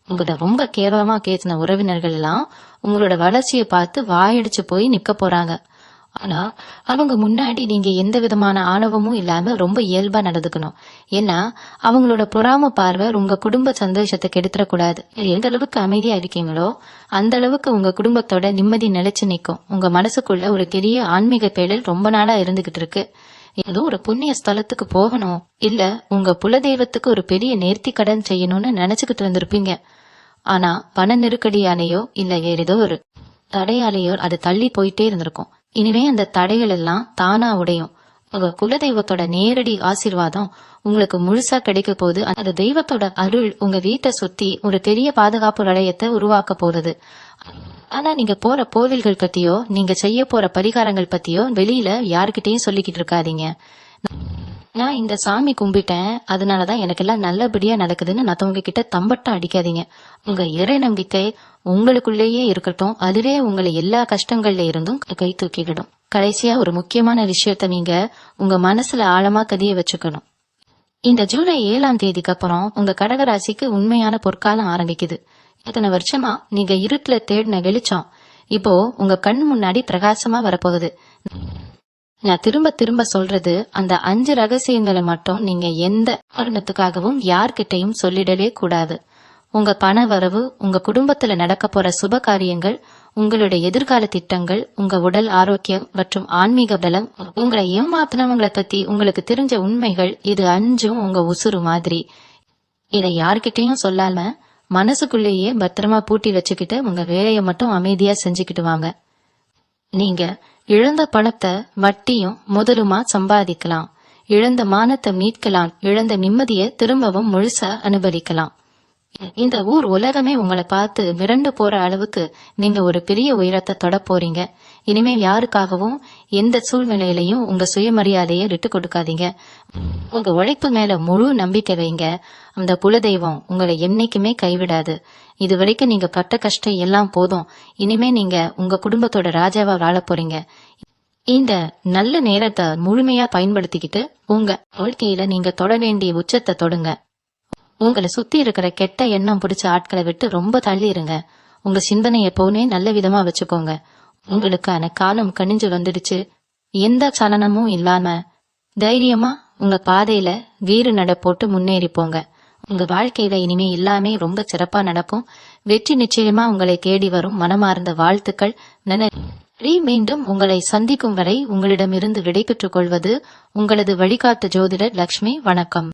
உங்களோட ரொம்ப கேவலமா பேசின உறவினர்கள் எல்லாம் உங்களோட வளர்ச்சியை பார்த்து வாயடிச்சு போய் நிக்க போறாங்க. ஆனா அவங்க முன்னாடி நீங்க எந்த விதமான ஆணவமும் இல்லாம ரொம்ப இயல்பா நடந்துக்கணும். ஏன்னா அவங்களோட பொறாம பார்வை உங்க குடும்ப சந்தோஷத்தை கெடுத்துடக்கூடாது. எந்த அளவுக்கு அமைதியா இருக்கீங்களோ அந்த அளவுக்கு உங்க குடும்பத்தோட நிம்மதி நிலைச்சு நிக்கும். உங்க மனசுக்குள்ள ஒரு பெரிய ஆன்மீக பேடல் ரொம்ப நாளா இருந்துகிட்டு இருக்கு. ஏதோ ஒரு புண்ணிய ஸ்தலத்துக்கு போகணும், இல்ல உங்க குலதெய்வத்துக்கு ஒரு பெரிய நேர்த்தி கடன் செய்யணும்னு நினைச்சுக்கிட்டு இருந்திருப்பீங்க. ஆனா பண நெருக்கடியாலேயோ இல்ல ஏதோ ஒரு தடையாலேயோ அது தள்ளி போயிட்டே இருந்திருக்கும். இனிமே அந்த தடைகள் எல்லாம் தானா உடையும். உங்க குலதெய்வத்தோட நேரடி ஆசீர்வாதம் உங்களுக்கு முழுசா கிடைக்க போகுது. அந்த தெய்வத்தோட அருள் உங்க வீட்டை சுத்தி ஒரு பெரிய பாதுகாப்பு வளையத்தை உருவாக்க போகுது. ஆனா நீங்க போற கோவில்கள் பத்தியோ நீங்க செய்ய போற பரிகாரங்கள் பத்தியோ வெளியில யாருக்கிட்டையும் சொல்லிக்கிட்டு இருக்காதீங்க. நான் இந்த சாமி கும்பிட்டேன், அதனாலதான் எனக்கு எல்லாம் நல்லபடியா நடக்குதுன்னு மத்தவங்க கிட்ட தம்பட்டம் அடிக்காதீங்க. உங்க இறை நம்பிக்கை உங்களுக்குள்ளேயே இருக்கட்டும். அதுவே உங்களை எல்லா கஷ்டங்கள்ல இருந்தும் கை தூக்கிவிடும். கடைசியா ஒரு முக்கியமான விஷயத்த நீங்க உங்க மனசுல ஆழமா கதிய வச்சுக்கணும். இந்த ஜூலை 7ஆம் தேதிக்கு அப்புறம் உங்க கடகராசிக்கு உண்மையான பொற்காலம் ஆரம்பிக்குது. இத்தனை வருஷமா நீங்க இருட்டுல தேடின வெளிச்சம் இப்போ உங்க கண் முன்னாடி பிரகாசமா வரப்போகுது. நான் திரும்ப திரும்ப சொல்றது, அந்த 5 ரகசியங்களை மட்டும் நீங்க எந்த காரணத்துக்காகவும் யார்கிட்டையும் சொல்லிடவே கூடாது. உங்க பண வரவு, உங்க குடும்பத்துல நடக்க போற சுப காரியங்கள், உங்களுடைய எதிர்கால திட்டங்கள், உங்க உடல் ஆரோக்கியம் மற்றும் ஆன்மீக பலம், உங்களை ஏமாத்தினவங்களை பத்தி உங்களுக்கு தெரிஞ்ச உண்மைகள், இது 5ம் உங்க உசுறு மாதிரி. இதை யார்கிட்டையும் சொல்லாம மனசுக்குள்ளேயே பத்திரமா பூட்டி வச்சுக்கிட்டு உங்க வேலையை மட்டும் அமைதியா செஞ்சுக்கிட்டு வாங்க. நீங்க இழந்த பணத்தை வட்டியும் முதலுமா சம்பாதிக்கலாம். இழந்த மானத்தை மீட்கலாம். இழந்த நிம்மதியை திரும்பவும் முழுசா அனுபவிக்கலாம். இந்த ஊர் உலகமே உங்களை பார்த்து மிரண்டு போற அளவுக்கு நீங்க ஒரு பெரிய உயரத்தை தொட போறீங்க. இனிமே யாருக்காகவும் எந்த சூழ்நிலையிலையும் உங்க சுயமரியாதையை விட்டு கொடுக்காதீங்க. உங்க உழைப்பு மேல முழு நம்பிக்கை வைங்க. அந்த குலதெய்வம் உங்களை என்னைக்குமே கைவிடாது. இது வரைக்கும் நீங்க பட்ட கஷ்டம் எல்லாம் போதும். இனிமே நீங்க உங்க குடும்பத்தோட ராஜாவா வாழ போறீங்க. இந்த நல்ல நேரத்தை முழுமையா பயன்படுத்திக்கிட்டு உங்க வாழ்க்கையில நீங்க தொட வேண்டிய உச்சத்தை தொடுங்க. உங்களை சுத்தி இருக்கிற கெட்ட எண்ணம் பிடிச்ச ஆட்களை விட்டு ரொம்ப தள்ளி இருங்க. உங்க சிந்தனை எப்பவுமே நல்ல விதமா வச்சுக்கோங்க. உங்களுக்கான காலம் கணிஞ்சு வந்துடுச்சு. எந்த சலனமும் இல்லாம தைரியமா உங்க பாதையில வீறு நட போட்டு முன்னேறி போங்க. உங்க வாழ்க்கையில இனிமே எல்லாமே ரொம்ப சிறப்பா நடக்கும். வெற்றி நிச்சயமா உங்களை தேடி வரும். மனமார்ந்த வாழ்த்துக்கள். மீண்டும் உங்களை சந்திக்கும் வரை உங்களிடமிருந்து விடை பெற்றுக் கொள்வது உங்களது வழிகாட்டு ஜோதிடர் லக்ஷ்மி. வணக்கம்.